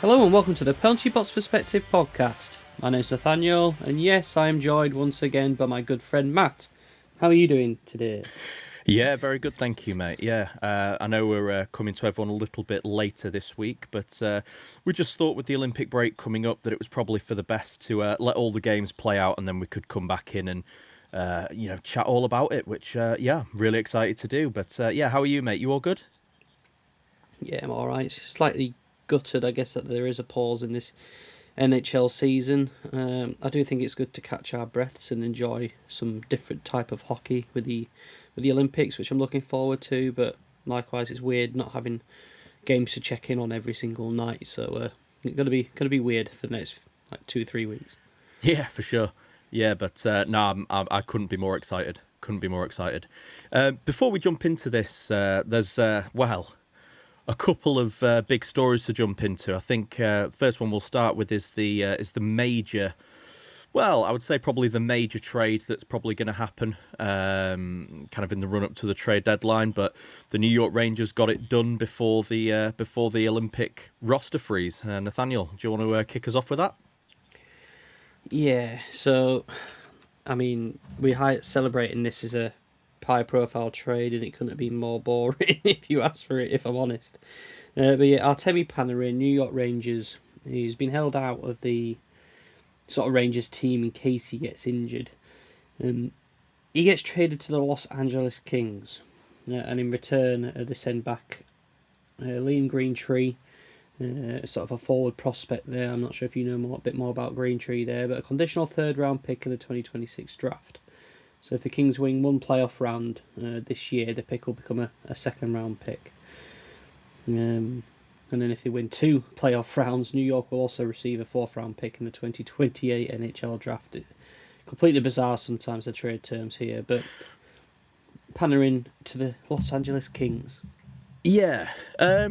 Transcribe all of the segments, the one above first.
Hello and welcome to the Penalty Box Perspective podcast. My name's Nathaniel, and yes, I am joined once again by my good friend Matt. How are you doing today? Yeah, very good, thank you, mate. Yeah, I know we're coming to everyone a little bit later this week, but we just thought with the Olympic break coming up that it was probably for the best to let all the games play out, and then we could come back in and chat all about it, which really excited to do. But yeah, how are you, mate? You all good? Yeah, I'm alright. Slightly gutted, I guess, that there is a pause in this NHL season. I do think it's good to catch our breaths and enjoy some different type of hockey with the Olympics, which I'm looking forward to. But likewise, it's weird not having games to check in on every single night. So it's gonna be weird for the next like 2 3 weeks. Yeah, for sure. Yeah, but no, I couldn't be more excited. Couldn't be more excited. Before we jump into this, there's a couple of big stories to jump into. I think first one we'll start with is the major. Well, I would say probably the major trade that's probably going to happen, kind of in the run up to the trade deadline. But the New York Rangers got it done before the Olympic roster freeze. Nathaniel, do you want to kick us off with that? Yeah. So I mean, we're celebrating this as a high-profile trade, and it couldn't have been more boring if you ask for it. If I'm honest, but yeah, Artemi Panarin, New York Rangers. He's been held out of the sort of Rangers team in case he gets injured. He gets traded to the Los Angeles Kings, and in return, they send back Liam Greentree, sort of a forward prospect there. I'm not sure if you know a bit more about Greentree there, but a conditional third-round pick in the 2026 draft. So if the Kings win one playoff round this year, the pick will become a second-round pick. And then if they win two playoff rounds, New York will also receive a fourth-round pick in the 2028 NHL draft. Completely bizarre sometimes, the trade terms here, but Panarin to the Los Angeles Kings. Yeah, I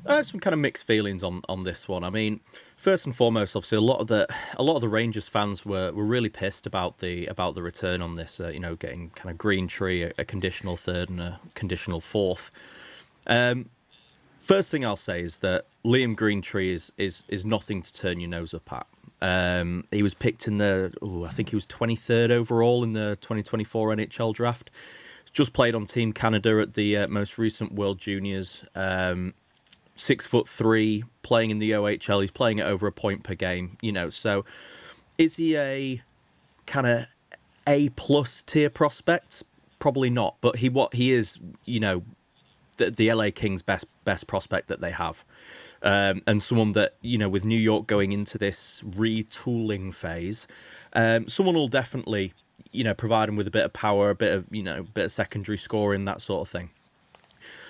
had some kind of mixed feelings on this one. I mean, first and foremost, obviously, a lot of the Rangers fans were really pissed about the return on this. Getting kind of Greentree, a conditional third and a conditional fourth. First thing I'll say is that Liam Greentree is nothing to turn your nose up at. He was picked in I think he was 23rd overall in the 2024 NHL draft. Just played on Team Canada at the most recent World Juniors. 6'3", playing in the OHL. He's playing at over a point per game. So is he a kind of A plus tier prospect? Probably not. But he is. The LA Kings best prospect that they have. And someone that, with New York going into this retooling phase, someone will definitely, provide them with a bit of power, a bit of secondary scoring, that sort of thing.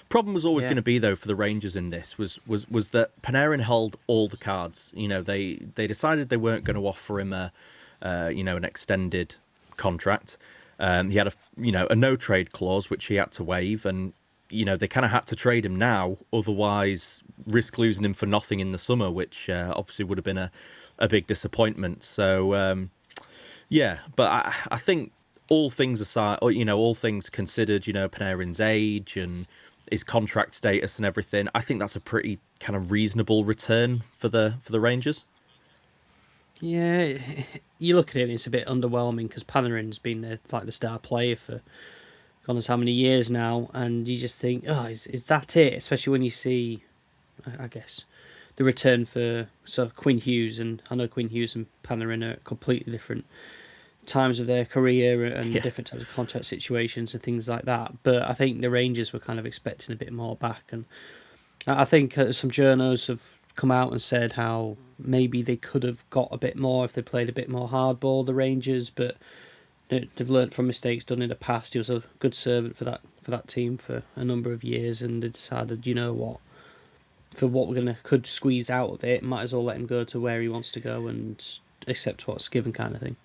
Problem was always going to be, though, for the Rangers in this was that Panarin held all the cards. They decided they weren't going to offer him an extended contract. He had a no trade clause which he had to waive, and they kind of had to trade him now, otherwise risk losing him for nothing in the summer, which obviously would have been a big disappointment. So but I think all things aside, all things considered, Panarin's age and his contract status and everything, I think that's a pretty kind of reasonable return for the Rangers. Yeah, you look at it and it's a bit underwhelming because Panarin's been the star player for God knows how many years now, and you just think, oh, is that it? Especially when you see, I guess, the return for Quinn Hughes, and I know Quinn Hughes and Panarin are completely different times of their career and different types of contract situations and things like that. But I think the Rangers were kind of expecting a bit more back, and I think some journos have come out and said how maybe they could have got a bit more if they played a bit more hardball, the Rangers, but they've learnt from mistakes done in the past. He was a good servant for that team for a number of years, and they decided, you know what, for what could squeeze out of it, might as well let him go to where he wants to go and accept what's given, kind of thing.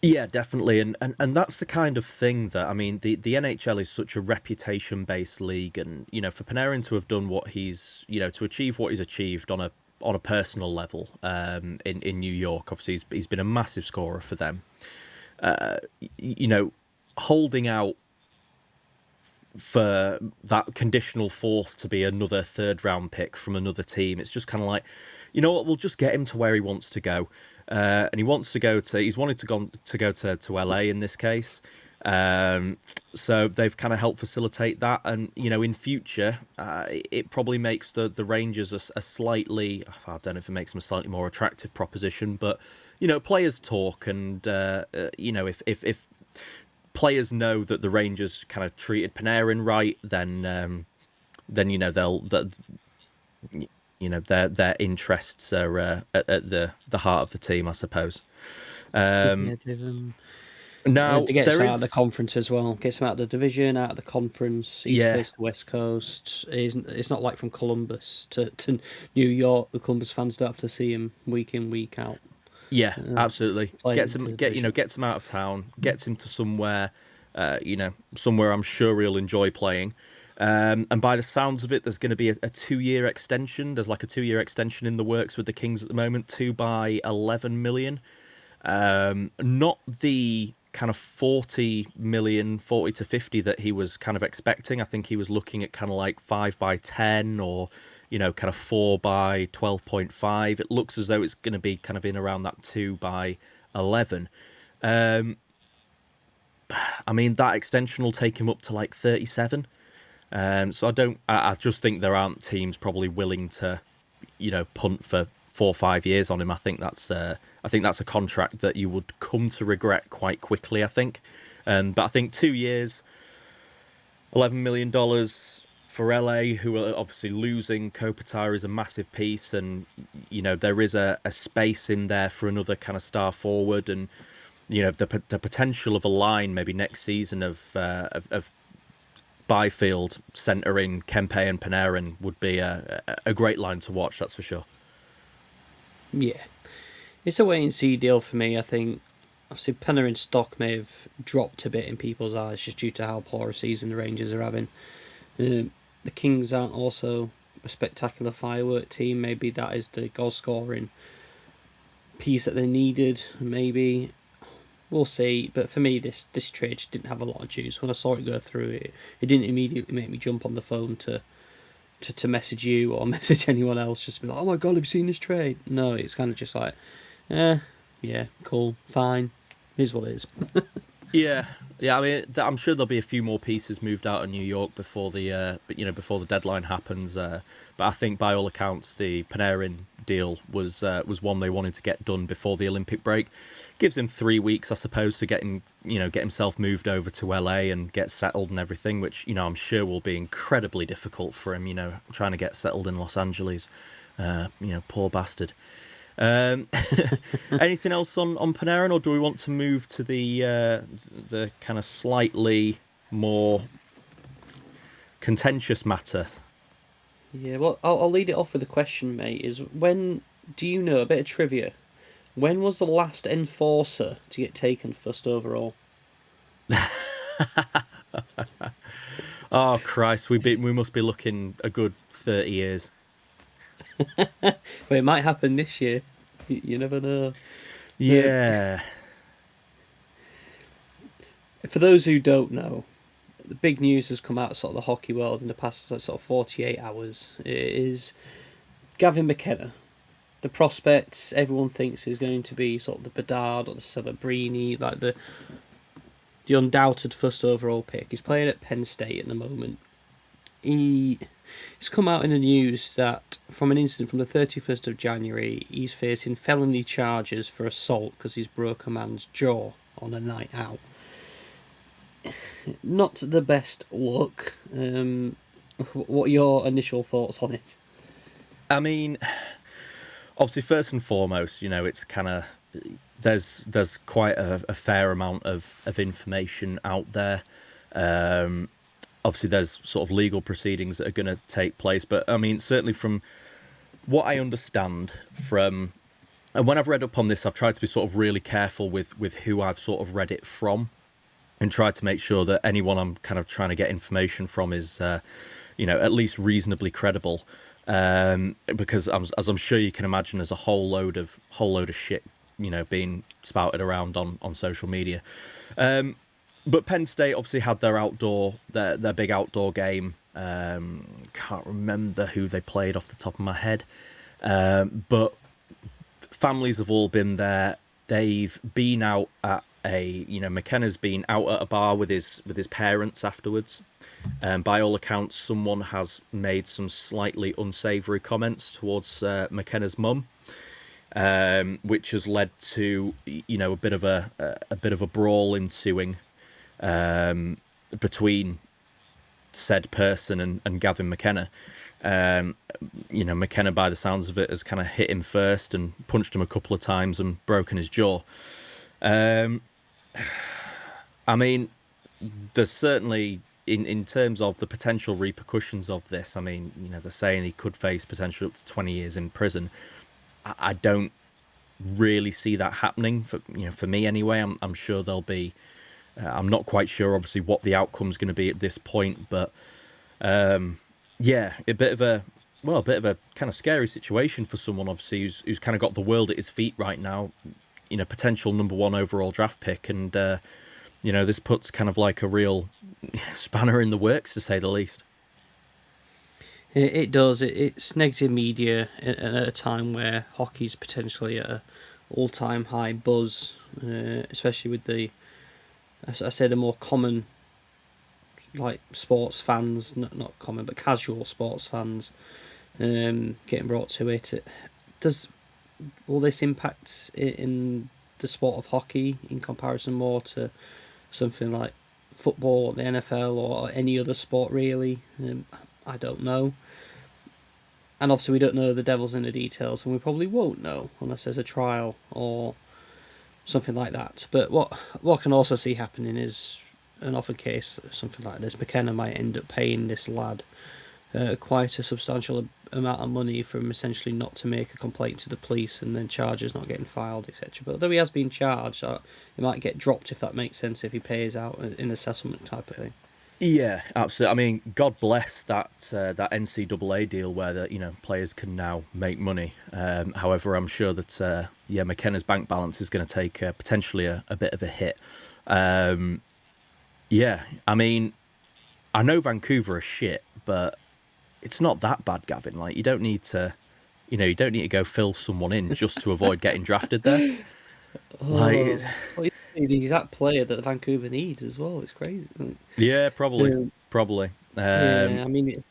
Yeah, definitely, and that's the kind of thing that, I mean, the NHL is such a reputation-based league, and for Panarin to have done what he's to achieve what he's achieved on a personal level, in New York, obviously he's been a massive scorer for them. Holding out for that conditional fourth to be another third round pick from another team, it's just kind of like, you know what, we'll just get him to where he wants to go. And he wants to go to, he's wanted to go to LA in this case. So they've kind of helped facilitate that. And, you know, in future, it probably makes the Rangers a slightly, I don't know if it makes them a slightly more attractive proposition, but, you know, players talk and, you know, if players know that the Rangers kind of treated Panarin right, then you know you know their interests are at the heart of the team, I suppose. Yeah, Now to get us there out of the is, conference as well. Gets them out of the division, out of the conference, East yeah, Coast to West Coast. It's not like from Columbus to New York. The Columbus fans don't have to see him week in, week out. yeah, absolutely. Playing Gets into him the division. gets him out of town, gets him to somewhere, you know, somewhere I'm sure he'll enjoy playing. And by the sounds of it, there's going to be a 2-year extension. There's like a 2-year extension in the works with the Kings at the moment, 2 by 11 million. Not the kind of 40 million, 40 to 50 that he was kind of expecting. I think he was looking at kind of like 5 by 10 or, you know, kind of 4 by 12.5. It looks as though it's going to be kind of in around that 2 by 11. I mean, that extension will take him up to like 37. So I just think there aren't teams probably willing to, you know, punt for 4 or 5 years on him. I think that's a contract that you would come to regret quite quickly, I think. But I think 2 years, $11 million for LA, who are obviously losing Kopitar, is a massive piece, and you know there is a space in there for another kind of star forward, and you know the potential of a line maybe next season of Byfield centering Kempe and Panarin would be a great line to watch. That's for sure. Yeah, it's a wait and see deal for me. I think obviously Panarin's stock may have dropped a bit in people's eyes just due to how poor a season the Rangers are having. The Kings aren't also a spectacular firework team. Maybe that is the goal scoring piece that they needed. Maybe we'll see. But for me, this trade just didn't have a lot of juice. When I saw it go through, it didn't immediately make me jump on the phone to message you or message anyone else. Just be like, oh my god, have you seen this trade? No, it's kind of just like, yeah, cool, fine, here's what it is. Yeah, yeah. I mean, I'm sure there'll be a few more pieces moved out of New York before before the deadline happens. But I think by all accounts, the Panarin deal was one they wanted to get done before the Olympic break. Gives him 3 weeks, I suppose, to get himself moved over to LA and get settled and everything, which, you know, I'm sure will be incredibly difficult for him. You know, trying to get settled in Los Angeles. Poor bastard. Anything else on Panarin, or do we want to move to the kind of slightly more contentious matter? Yeah, well, I'll lead it off with a question, mate. Is when do you know a bit of trivia? When was the last enforcer to get taken first overall? Oh Christ, we must be looking a good 30 years. But it might happen this year. You never know. Yeah. For those who don't know, the big news has come out of sort of the hockey world in the past sort of 48 hours. It is Gavin McKenna. The prospect everyone thinks is going to be sort of the Bedard or the Celebrini, like the undoubted first overall pick. He's playing at Penn State at the moment. He's come out in the news that from an incident from the 31st of January, he's facing felony charges for assault because he's broke a man's jaw on a night out. Not the best look. What are your initial thoughts on it? I mean, obviously, first and foremost, you know, it's kind of there's quite a fair amount of information out there. Obviously, there's sort of legal proceedings that are going to take place, but I mean, certainly from what I understand from, and when I've read up on this, I've tried to be sort of really careful with who I've sort of read it from, and tried to make sure that anyone I'm kind of trying to get information from is, at least reasonably credible. Because as I'm sure you can imagine, there's a whole load of shit, being spouted around on social media. But Penn State obviously had their big outdoor game. Can't remember who they played off the top of my head. But families have all been there. They've been out at McKenna's been out at a bar with his parents afterwards. By all accounts, someone has made some slightly unsavoury comments towards McKenna's mum, which has led to a bit of a brawl ensuing between said person and Gavin McKenna. McKenna, by the sounds of it, has kind of hit him first and punched him a couple of times and broken his jaw. I mean, there's certainly, in terms of the potential repercussions of this, I mean, they're saying he could face potentially up to 20 years in prison. I don't really see that happening for me anyway. I'm sure there'll be. I'm not quite sure, obviously, what the outcome's going to be at this point, but yeah, a bit of a kind of scary situation for someone, obviously, who's kind of got the world at his feet right now. Potential number 1 overall draft pick, and this puts kind of like a real spanner in the works, to say the least. It does. It's negative media at a time where hockey's potentially at a all-time high buzz, especially with the, as I say, the more common, like, sports fans, not common, but casual sports fans, getting brought to it. Will this impact in the sport of hockey in comparison more to something like football, or the NFL, or any other sport, really? I don't know. And obviously we don't know the devil's in the details, and we probably won't know unless there's a trial or something like that. But what I can also see happening is, an often case, something like this, McKenna might end up paying this lad quite a substantial amount of money for him essentially not to make a complaint to the police, and then charges not getting filed, etc. But though he has been charged, it might get dropped, if that makes sense, if he pays out in a settlement type of thing. Yeah, absolutely. I mean, God bless that NCAA deal where players can now make money. However, I'm sure that McKenna's bank balance is going to take potentially a bit of a hit. Yeah, I mean, I know Vancouver are shit, but it's not that bad, Gavin. Like, you don't need to go fill someone in just to avoid getting drafted there. Like, well, he's the exact player that Vancouver needs as well. It's crazy. yeah, probably. Yeah, I mean,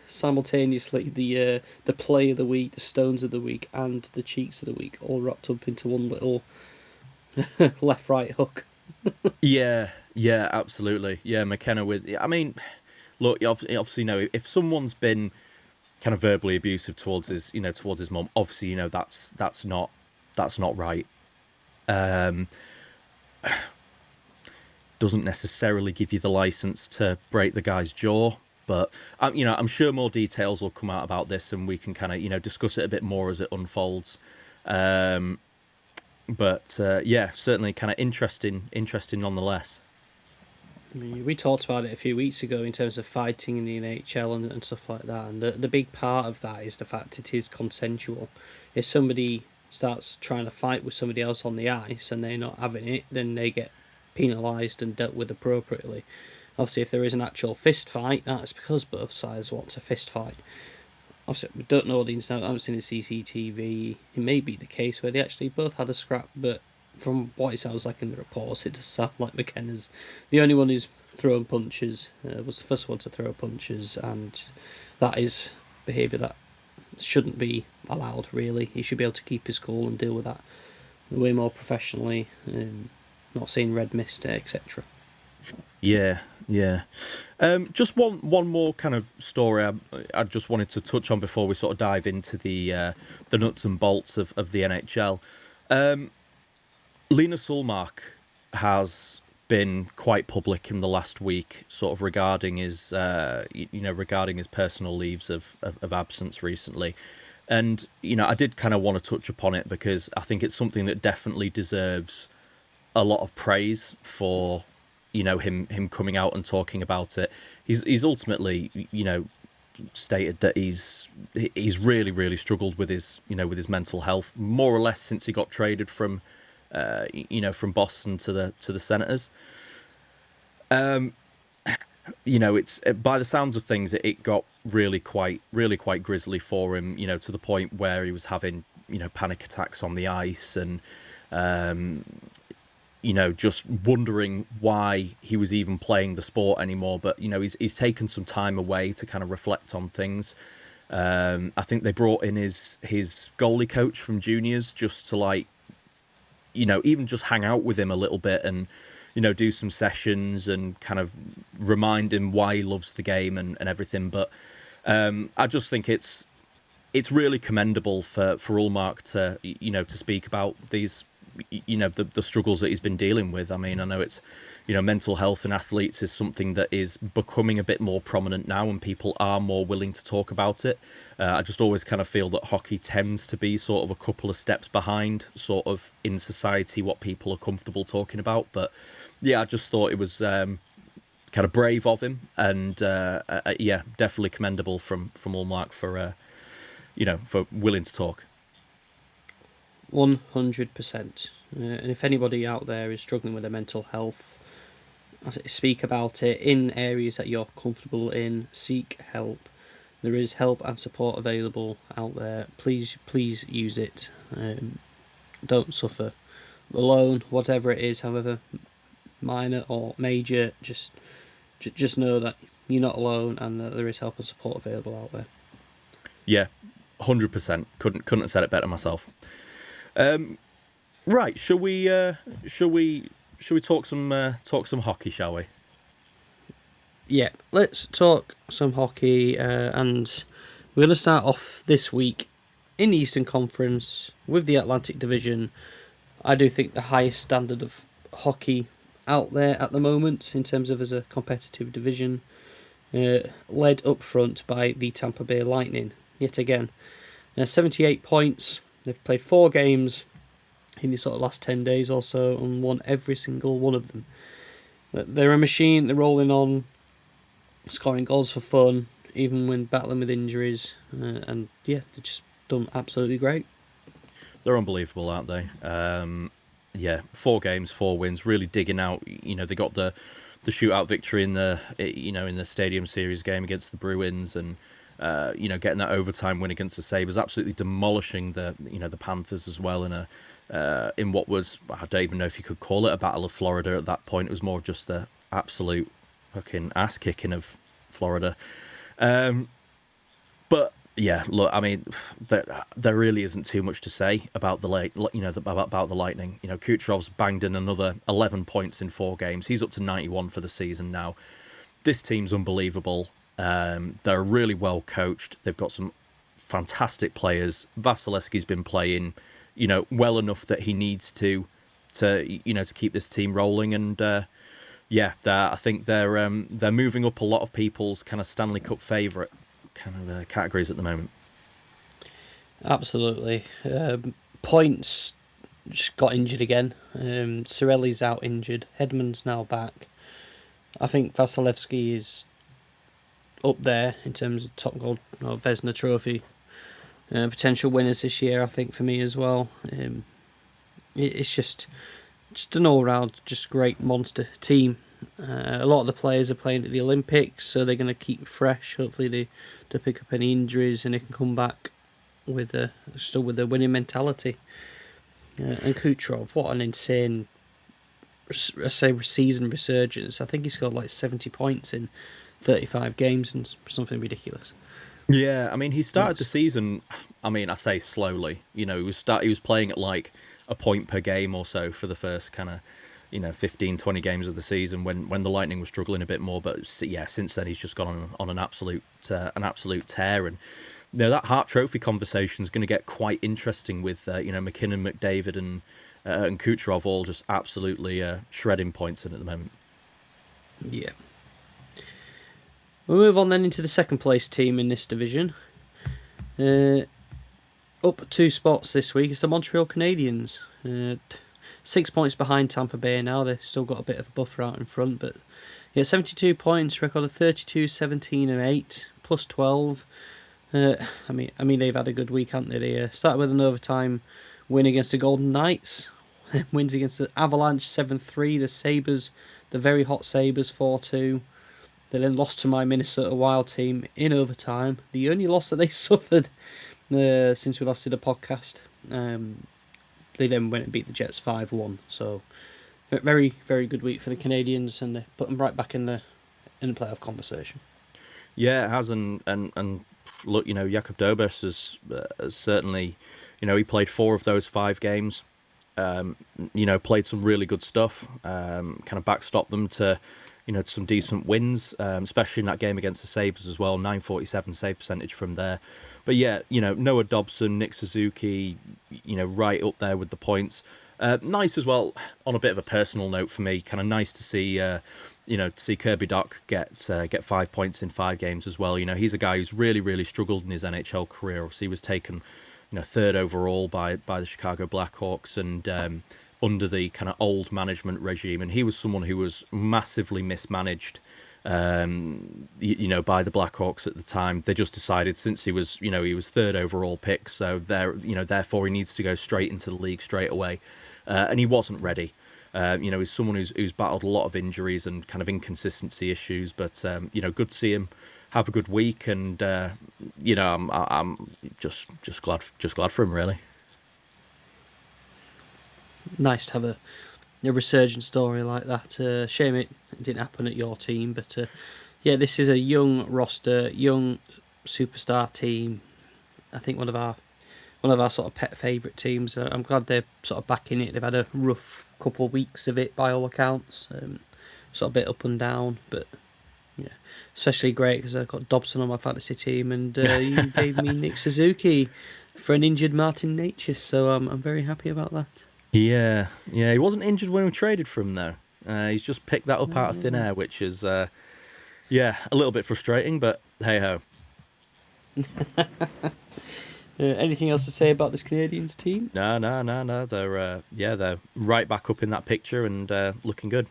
simultaneously the play of the week, the stones of the week, and the cheeks of the week, all wrapped up into one little left-right hook. Yeah, absolutely. Yeah, McKenna with. I mean, look, you obviously know if someone's been kind of verbally abusive towards his mum. Obviously, that's not right. Doesn't necessarily give you the license to break the guy's jaw, but I'm sure more details will come out about this, and we can kind of discuss it a bit more as it unfolds. But yeah, certainly kind of interesting nonetheless. I mean, we talked about it a few weeks ago in terms of fighting in the NHL and stuff like that, and the big part of that is the fact it is consensual. If somebody starts trying to fight with somebody else on the ice and they're not having it, then they get penalised and dealt with appropriately. Obviously, if there is an actual fist fight, that's because both sides want a fist fight. Obviously, we don't know the ins and outs. I haven't seen the CCTV. It may be the case where they actually both had a scrap, but from what it sounds like in the reports, it does sound like McKenna's the only one who's thrown punches, was the first one to throw punches, and that is behaviour that shouldn't be allowed, really. He should be able to keep his cool and deal with that way more professionally, not seeing red mist, etc. Yeah. Just one more kind of story I just wanted to touch on before we sort of dive into the nuts and bolts of the NHL. Linus Ullmark has been quite public in the last week, sort of regarding his personal leaves of absence recently. And, I did kind of want to touch upon it because I think it's something that definitely deserves a lot of praise for, him coming out and talking about it. He's ultimately, stated that he's really, really struggled with his mental health, more or less since he got traded from Boston to the Senators. it's by the sounds of things, it got really quite grisly for him. To the point where he was having panic attacks on the ice and just wondering why he was even playing the sport anymore. But he's taken some time away to kind of reflect on things. I think they brought in his goalie coach from juniors just to even just hang out with him a little bit and do some sessions and kind of remind him why he loves the game and everything. But I just think it's really commendable for Ullmark to to speak about these the struggles that he's been dealing with. I mean, I know it's mental health in athletes is something that is becoming a bit more prominent now, and people are more willing to talk about it. I just always kind of feel that hockey tends to be sort of a couple of steps behind sort of in society what people are comfortable talking about. But yeah, I just thought it was kind of brave of him, and yeah, definitely commendable from Ullmark for for willing to talk. 100%. And if anybody out there is struggling with their mental health, speak about it in areas that you're comfortable in. Seek help. There is help and support available out there. Please use it. Don't suffer alone, whatever it is, however minor or major. Just know that you're not alone and that there is help and support available out there. Yeah, 100%. Couldn't have said it better myself. Right, shall we talk some hockey, shall we? Yeah, let's talk some hockey, and we're going to start off this week in the Eastern Conference with the Atlantic Division. I do think the highest standard of hockey out there at the moment in terms of as a competitive division, led up front by the Tampa Bay Lightning yet again. 78 points. They've played 4 games in the sort of last 10 days or so and won every single one of them. They're a machine. They're rolling on, scoring goals for fun, even when battling with injuries. And yeah, they've just done absolutely great. They're unbelievable, aren't they? Yeah, 4 games, 4 wins, really digging out. They got the shootout victory in the Stadium Series game against the Bruins, and getting that overtime win against the Sabres, absolutely demolishing the Panthers as well in what was, I don't even know if you could call it a Battle of Florida at that point. It was more just the absolute fucking ass kicking of Florida. But yeah, look, I mean, there really isn't too much to say about the about the Lightning. Kucherov's banged in another 11 points in 4 games. He's up to 91 for the season now. This team's unbelievable. They're really well coached. They've got some fantastic players. Vasilevsky's been playing, well enough that he needs to keep this team rolling. And I think they're moving up a lot of people's kind of Stanley Cup favourite kind of categories at the moment. Absolutely. Points just got injured again. Cirelli's out injured. Hedman's now back. I think Vasilevsky is up there in terms of top goal or Vezina Trophy potential winners this year. I think for me as well. It's just an all-round just great monster team. A lot of the players are playing at the Olympics, so they're going to keep fresh. Hopefully they pick up any injuries and they can come back with a winning mentality. And Kucherov, what an insane season resurgence. I think he scored like 70 points in 35 games and something ridiculous. Yeah, I mean, he started the season, I mean, I say slowly. He was playing at like a point per game or so for the first kind of 15, 20 games of the season when the Lightning was struggling a bit more. But yeah, since then he's just gone on an absolute tear. And that Hart Trophy conversation is going to get quite interesting with McKinnon, McDavid, and Kucherov all just absolutely shredding points in at the moment. Yeah. We'll move on then into the second place team in this division. Up 2 spots this week is the Montreal Canadiens. 6 points behind Tampa Bay now. They've still got a bit of a buffer out in front, but yeah, 72 points, record of 32, 17 and 8, plus 12. I mean they've had a good week, haven't they? They started with an overtime win against the Golden Knights, wins against the Avalanche 7-3, the Sabres, the very hot Sabres 4-2. They then lost to my Minnesota Wild team in overtime. The only loss that they suffered since we last did a podcast. They then went and beat the Jets 5-1. So very, very good week for the Canadiens, and they put them right back in the playoff conversation. Yeah, it has, and look, Jakub Dobes has certainly, he played 4 of those 5 games. Played some really good stuff. Kind of backstopped them to, some decent wins, especially in that game against the Sabres as well. 947 save percentage from there. But yeah, Noah Dobson, Nick Suzuki, right up there with the points. Nice as well, on a bit of a personal note for me. Kind of nice to see, to see Kirby Dach get 5 points in 5 games as well. He's a guy who's really, really struggled in his NHL career. Obviously, he was taken, 3rd overall by the Chicago Blackhawks and under the kind of old management regime, and he was someone who was massively mismanaged. By the Blackhawks at the time. They just decided, since he was 3rd overall pick, so therefore he needs to go straight into the league straight away, and he wasn't ready. He's someone who's battled a lot of injuries and kind of inconsistency issues, but good to see him have a good week, and I'm just glad for him, really. Nice to have a resurgent story like that. Shame it didn't happen at your team, but this is a young roster, young superstar team. I think one of our sort of pet favourite teams. I'm glad they're sort of back in it. They've had a rough couple of weeks of it by all accounts, sort of a bit up and down, but yeah, especially great because I've got Dobson on my fantasy team, and you gave me Nick Suzuki for an injured Martin Natchez, so I'm very happy about that. Yeah, he wasn't injured when we traded for him, though. He's just picked that up out of thin air, which is, a little bit frustrating, but hey-ho. Anything else to say about this Canadiens team? No. They're right back up in that picture and looking good.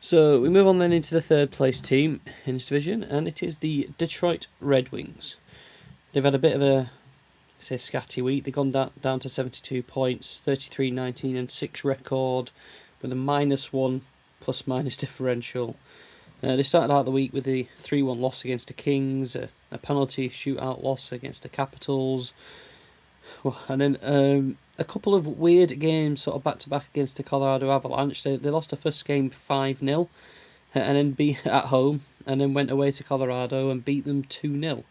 So we move on then into the 3rd place team in this division, and it is the Detroit Red Wings. They've had a bit of a scatty week. They've gone down to 72 points, 33-19 and 6 record with a -1 plus-minus differential. They started out the week with a 3-1 loss against the Kings, a penalty shootout loss against the Capitals, and then a couple of weird games sort of back-to-back against the Colorado Avalanche. They lost the first game 5-0 and then beat at home, and then went away to Colorado and beat them 2-0.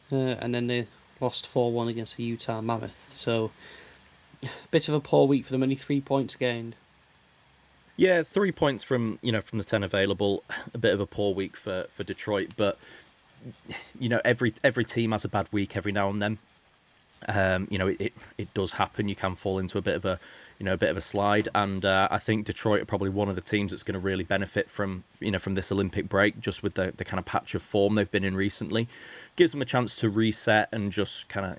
And then they lost 4-1 against the Utah Mammoth. So, a bit of a poor week for them, only 3 points gained. Yeah, 3 points from the 10 available. A bit of a poor week for Detroit, but every team has a bad week every now and then. It does happen. You can fall into a bit of a slide, and I think Detroit are probably one of the teams that's going to really benefit from this Olympic break, just with the kind of patch of form they've been in recently. Gives them a chance to reset and just kind of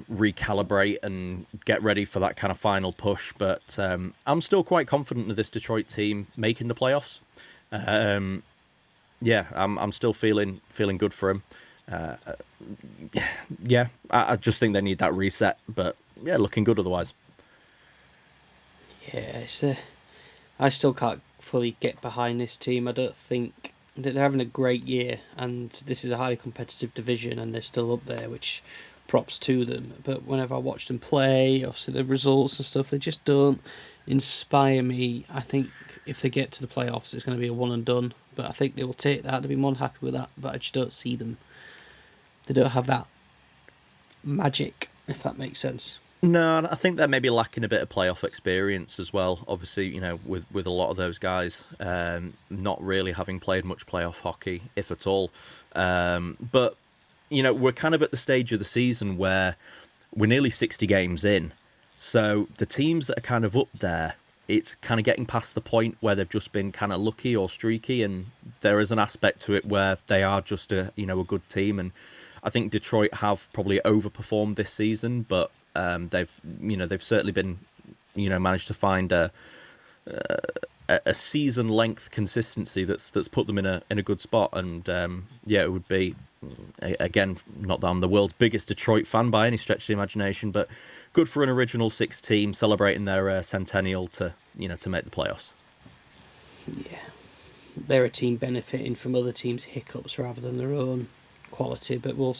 recalibrate and get ready for that kind of final push. But I'm still quite confident of this Detroit team making the playoffs. I'm still feeling good for them. I just think they need that reset, but looking good otherwise. Yeah, I still can't fully get behind this team. I don't think they're having a great year, and this is a highly competitive division, and they're still up there, which props to them. But whenever I watch them play, obviously the results and stuff, they just don't inspire me. I think if they get to the playoffs, it's going to be a one and done. But I think they will take that. They'll be more than happy with that. But I just don't see them. They don't have that magic, if that makes sense. No, I think they're maybe lacking a bit of playoff experience as well. Obviously, with a lot of those guys not really having played much playoff hockey, if at all. But, we're kind of at the stage of the season where we're nearly 60 games in. So the teams that are kind of up there, it's kind of getting past the point where they've just been kind of lucky or streaky, and there is an aspect to it where they are just a good team. And I think Detroit have probably overperformed this season, but they've certainly been managed to find a season length consistency that's put them in a good spot. And it would be, again, not that I'm the world's biggest Detroit fan by any stretch of the imagination, but good for an Original Six team celebrating their centennial to make the playoffs. Yeah, they're a team benefiting from other teams' hiccups rather than their own quality, but we'll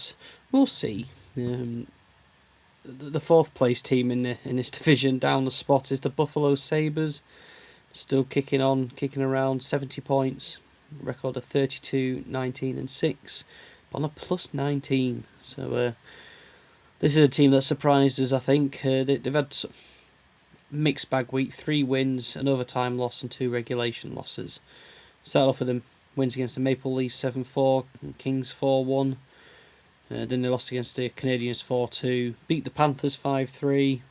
see. The fourth place team in this division down the spot is the Buffalo Sabres, still kicking around 70 points, record of 32, 19 and 6, on a plus 19. So this is a team that surprised us, I think. They've had mixed bag week, 3 wins, an overtime loss and 2 regulation losses. Started off with them wins against the Maple Leafs 7-4, Kings 4-1. Then they lost against the Canadiens 4-2, beat the Panthers 5-3,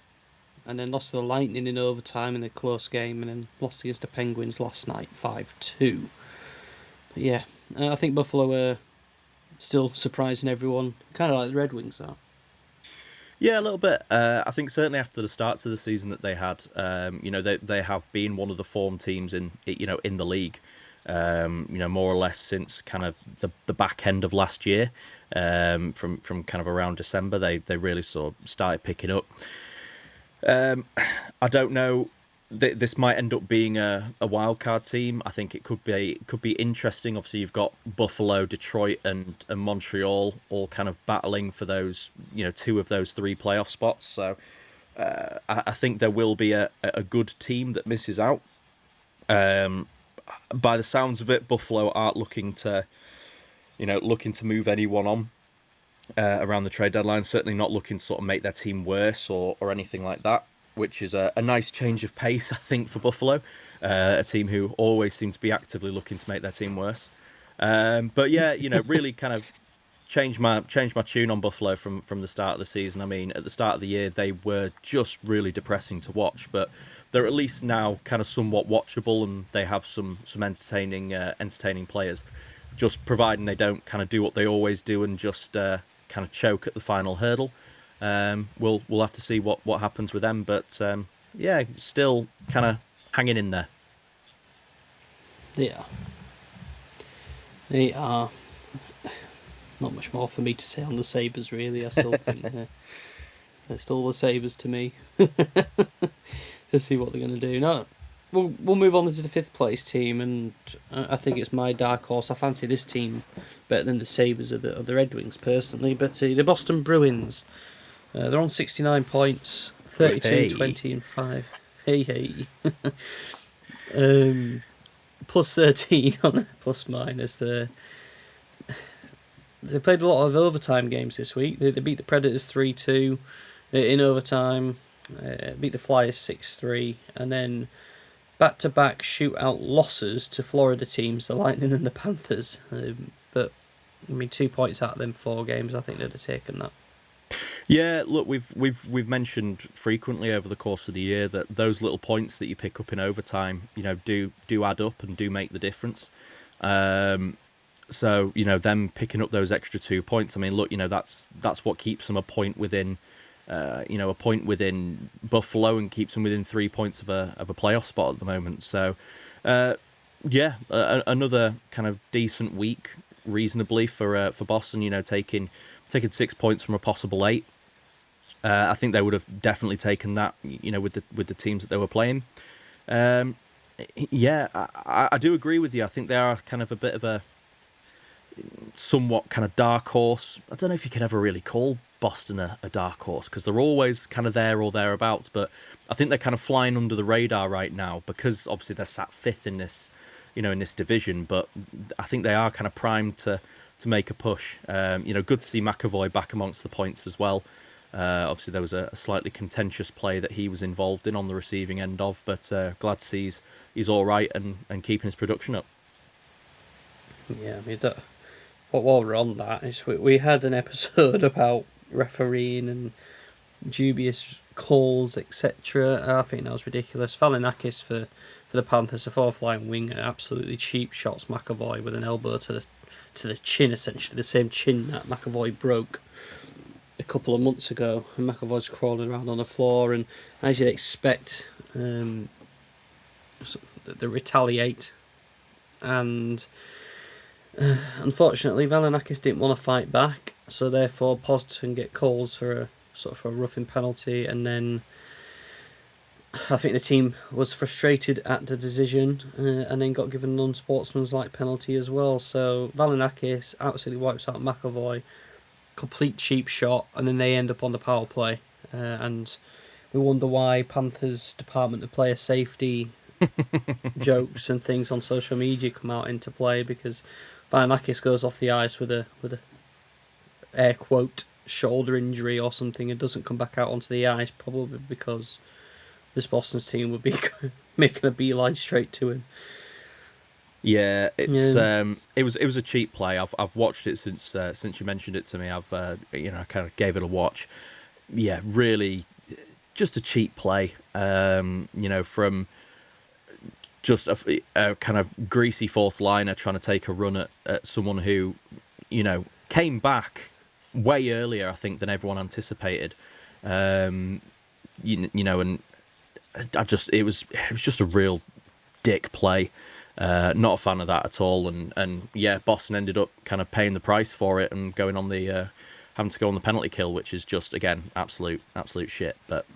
and then lost to the Lightning in overtime in a close game, and then lost against the Penguins last night 5-2. But yeah, I think Buffalo are still surprising everyone, kind of like the Red Wings are. Yeah, a little bit. I think certainly after the starts of the season that they had, they have been one of the form teams in the league. More or less since kind of the back end of last year, from kind of around December, they really sort of started picking up. I don't know. This might end up being a wild card team. I think it could be interesting. Obviously, you've got Buffalo, Detroit, and Montreal all kind of battling for those 2 of those 3 playoff spots. So I think there will be a good team that misses out. By the sounds of it, Buffalo aren't looking to move anyone on around the trade deadline. Certainly not looking to sort of make their team worse or anything like that, which is a nice change of pace, I think, for Buffalo, a team who always seem to be actively looking to make their team worse. But yeah, really kind of changed my tune on Buffalo from the start of the season. I mean, at the start of the year, they were just really depressing to watch, but they're at least now kind of somewhat watchable, and they have some entertaining players. Just providing they don't kind of do what they always do and just kind of choke at the final hurdle. We'll have to see what happens with them, but yeah, still kind of hanging in there. Yeah, they are. Not much more for me to say on the Sabres, really. I still think they're still the Sabres to me. Let's see what they're going to do. No, we'll move on to the 5th place team, and I think it's my dark horse. I fancy this team better than the Sabres or the Red Wings, personally, but the Boston Bruins. They're on 69 points, 32, hey. 20 and 5. Hey. Plus 13 on a plus minus. They played a lot of overtime games this week. They beat the Predators 3-2 in overtime, beat the Flyers 6-3, and then back-to-back shootout losses to Florida teams, the Lightning and the Panthers. But, I mean, 2 points out of them 4 games, I think they'd have taken that. Yeah, look, we've mentioned frequently over the course of the year that those little points that you pick up in overtime, do add up and do make the difference. So them picking up those extra 2 points. I mean, look, that's what keeps them a point within, a point within Buffalo, and keeps them within 3 points of a playoff spot at the moment. So, yeah, another kind of decent week, reasonably for Boston. Taking 6 points from a possible 8. I think they would have definitely taken that, with the teams that they were playing. Yeah, I do agree with you. I think they are kind of a bit of a somewhat kind of dark horse. I don't know if you could ever really call Boston a dark horse, because they're always kind of there or thereabouts, but I think they're kind of flying under the radar right now because obviously they're sat 5th in this, in this division, but I think they are kind of primed to make a push. Good to see McAvoy back amongst the points as well. Obviously there was a slightly contentious play that he was involved in on the receiving end of, but glad to see he's all right and keeping his production up. Yeah, I mean, while we're on that, we had an episode about refereeing and dubious calls, etc. I think that was ridiculous. Valinakis for the Panthers, a 4th-line winger, absolutely cheap shots McAvoy with an elbow to the chin, essentially the same chin that McAvoy broke a couple of months ago, and McAvoy's crawling around on the floor, and as you'd expect, they retaliate, and unfortunately Valinakis didn't want to fight back, so therefore paused and get calls for a roughing penalty, and then I think the team was frustrated at the decision and then got given an unsportsmanlike penalty as well. So Valinakis absolutely wipes out McAvoy, complete cheap shot, and then they end up on the power play. And we wonder why Panthers Department of Player Safety jokes and things on social media come out into play, because Valinakis goes off the ice with a air quote shoulder injury or something and doesn't come back out onto the ice, probably because this Boston's team would be making a beeline straight to him. Yeah, it was a cheap play. I've watched it since you mentioned it to me. I've I kind of gave it a watch. Yeah, really, just a cheap play. From just a kind of greasy fourth liner trying to take a run at someone who, came back way earlier, I think, than everyone anticipated. And it was just a real dick play. Not a fan of that at all. And yeah, Boston ended up kind of paying the price for it and going on the having to go on the penalty kill, which is just, again, absolute shit. But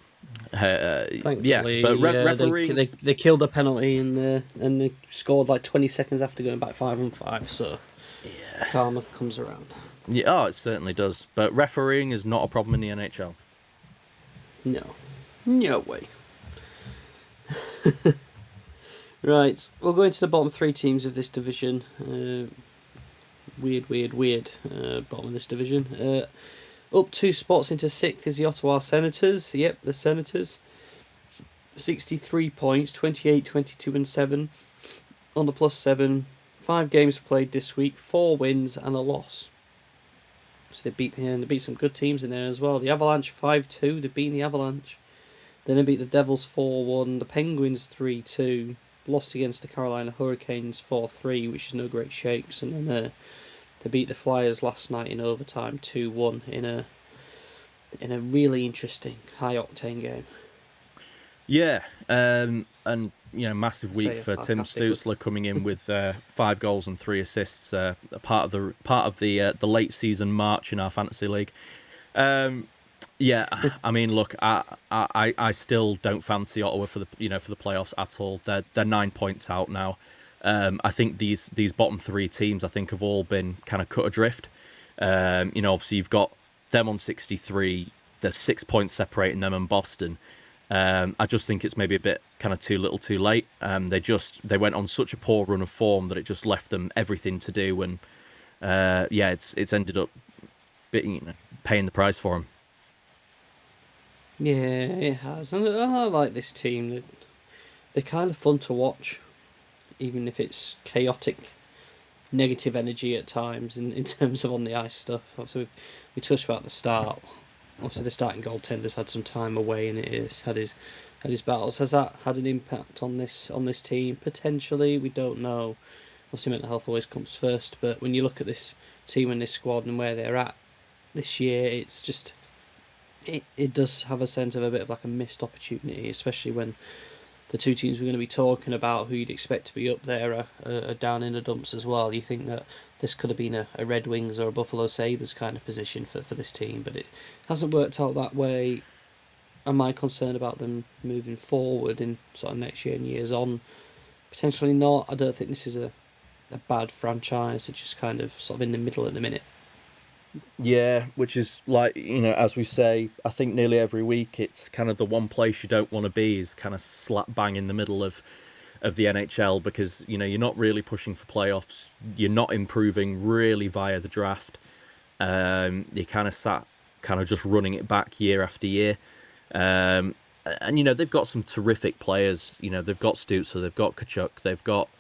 thankfully, referees, they killed a penalty and they scored like 20 seconds after going back 5-5. So yeah, karma comes around. Yeah, oh, it certainly does. But refereeing is not a problem in the NHL. No way. Right, we'll go into the bottom three teams of this division. Weird bottom of this division. Up 2 spots into 6th is the Ottawa Senators. Yep, the Senators. 63 points, 28, 22 and 7. On the +7. 5 games played this week, 4 wins and a loss. So they beat some good teams in there as well. The Avalanche 5-2, they've beaten the Avalanche. Then they beat the Devils 4-1, the Penguins 3-2. Lost against the Carolina Hurricanes 4-3, which is no great shakes, and then they beat the Flyers last night in overtime 2-1 in a really interesting high octane game. Yeah, and massive week for Tim Stützle coming in with 5 goals and 3 assists, part of the late season march in our fantasy league. Yeah, I mean, look, I still don't fancy Ottawa for the playoffs at all. They're 9 points out now. I think these bottom 3 teams, I think, have all been kind of cut adrift. Obviously you've got them on 63. There's 6 points separating them and Boston. I just think it's maybe a bit kind of too little, too late. They went on such a poor run of form that it just left them everything to do, and it's ended up paying the price for them. Yeah, it has, and I like this team. They're kind of fun to watch, even if it's chaotic, negative energy at times in terms of on the ice stuff. Obviously, we touched about the start. Obviously, the starting goaltender's had some time away, and had his battles. Has that had an impact on this team? Potentially, we don't know. Obviously, mental health always comes first, but when you look at this team and this squad and where they're at this year, it's just it does have a sense of a bit of like a missed opportunity, especially when the 2 teams we're going to be talking about, who you'd expect to be up there, are down in the dumps as well. You think that this could have been a Red Wings or a Buffalo Sabres kind of position for this team, but it hasn't worked out that way. Am I concerned about them moving forward in sort of next year and years on? Potentially not. I don't think this is a bad franchise. It's just kind of sort of in the middle at the minute. Yeah, which is like, as we say, I think nearly every week, it's kind of the one place you don't want to be is kind of slap bang in the middle of the NHL, because, you're not really pushing for playoffs. You're not improving really via the draft. You're kind of just running it back year after year. And they've got some terrific players. They've got Stützle, they've got Tkachuk, they've got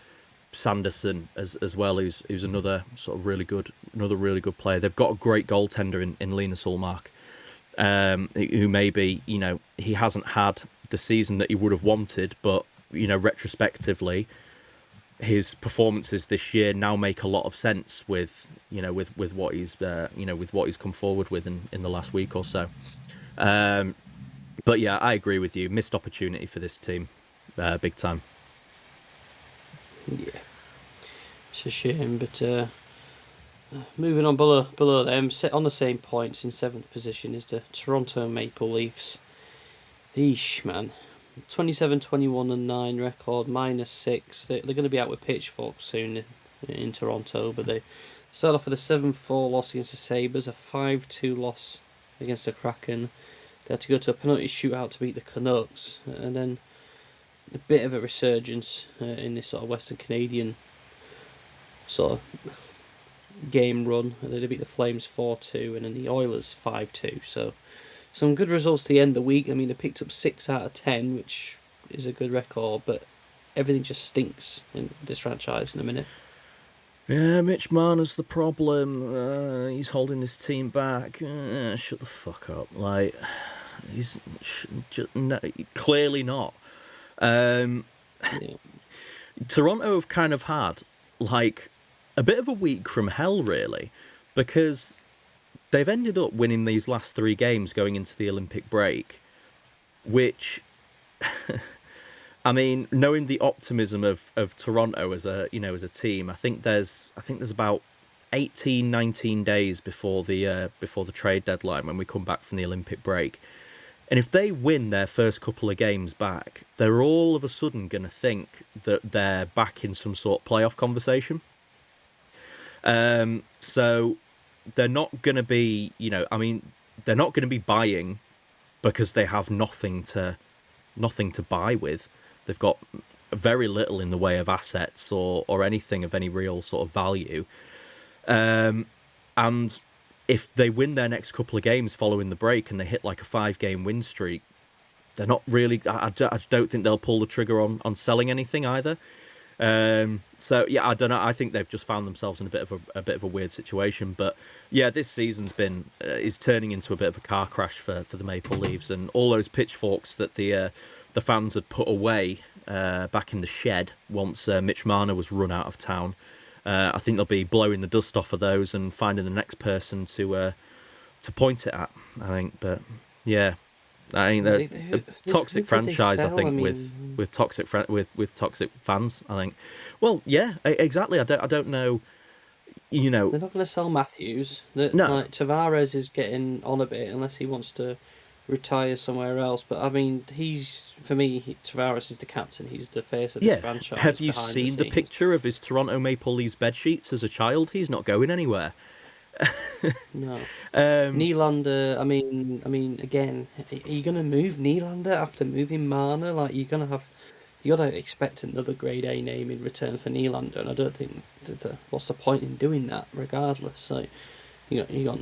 Sanderson as well, who's another sort of really good player. They've got a great goaltender in Linus Ullmark, who maybe he hasn't had the season that he would have wanted, but retrospectively, his performances this year now make a lot of sense with what he's with what he's come forward with in the last week or so. But yeah, I agree with you. Missed opportunity for this team, big time. Yeah, it's a shame, but moving on below them, set on the same points in 7th position is the Toronto Maple Leafs. Eesh, man, 27, 21 and 9 record, -6. They're going to be out with pitchforks soon in Toronto, but they start off with a 7-4 loss against the Sabres, a 5-2 loss against the Kraken. They had to go to a penalty shootout to beat the Canucks, and then a bit of a resurgence in this sort of Western Canadian sort of game run. They beat the Flames 4-2 and then the Oilers 5-2. So some good results to the end of the week. I mean, they picked up 6 out of 10, which is a good record, but everything just stinks in this franchise in a minute. Yeah, Mitch Marner's the problem. He's holding his team back. Shut the fuck up. Like, he's no, clearly not. Yeah. Toronto have kind of had, like, a bit of a week from hell, really, because they've ended up winning these last 3 games going into the Olympic break, which, I mean, knowing the optimism of Toronto as a team, I think there's about 18, 19 days before the trade deadline when we come back from the Olympic break. And if they win their first couple of games back, they're all of a sudden going to think that they're back in some sort of playoff conversation. So they're not going to be, they're not going to be buying because they have nothing to buy with. They've got very little in the way of assets or anything of any real sort of value. And if they win their next couple of games following the break and they hit like a 5-game win streak, they're not really. I don't think they'll pull the trigger on selling anything either. So yeah, I don't know. I think they've just found themselves in a bit of a weird situation. But yeah, this season's is turning into a bit of a car crash for the Maple Leafs, and all those pitchforks that the fans had put away back in the shed once Mitch Marner was run out of town. I think they'll be blowing the dust off of those and finding the next person to point it at. I think, but yeah, I mean they're a toxic franchise. I think with toxic fans. I think. Well, yeah, exactly. I don't know. They're not going to sell Matthews. No. Like, Tavares is getting on a bit unless he wants to retire somewhere else. But I mean, Tavares is the captain. He's the face of this franchise. Have you seen the picture of his Toronto Maple Leafs bed sheets as a child? He's not going anywhere. No. Nylander. I mean, again, are you going to move Nylander after moving Marner? Like, you got to expect another grade A name in return for Nylander, and I don't think what's the point in doing that? Regardless, so you got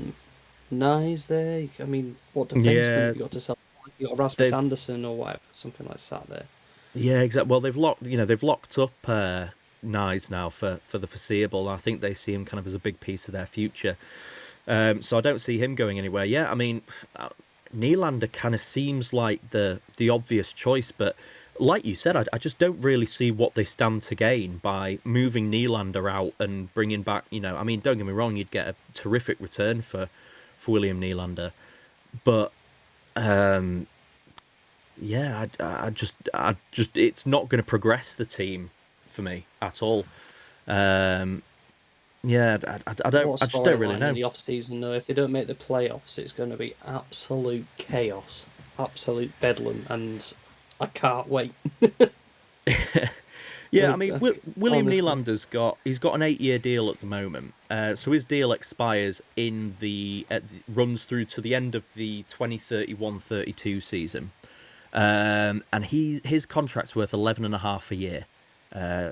Nyes there. I mean, what defenseman have you got to sell? You got Rasmus Anderson or whatever, something like that there. Yeah, exactly. Well, they've locked up Nyes now for the foreseeable. I think they see him kind of as a big piece of their future. So I don't see him going anywhere. Yeah, I mean, Nylander kind of seems like the obvious choice, but like you said, I just don't really see what they stand to gain by moving Nylander out and bringing back. I mean, don't get me wrong, you'd get a terrific return for William Nylander, but yeah, I just it's not going to progress the team for me at all. Yeah, I just don't really know. In the off season, though, if they don't make the playoffs, it's going to be absolute chaos, absolute bedlam, and I can't wait. Yeah, I mean, William Nylander's got an 8-year deal at the moment. So his deal expires runs through to the end of the 2031-32 season. And his contract's worth 11.5 a year.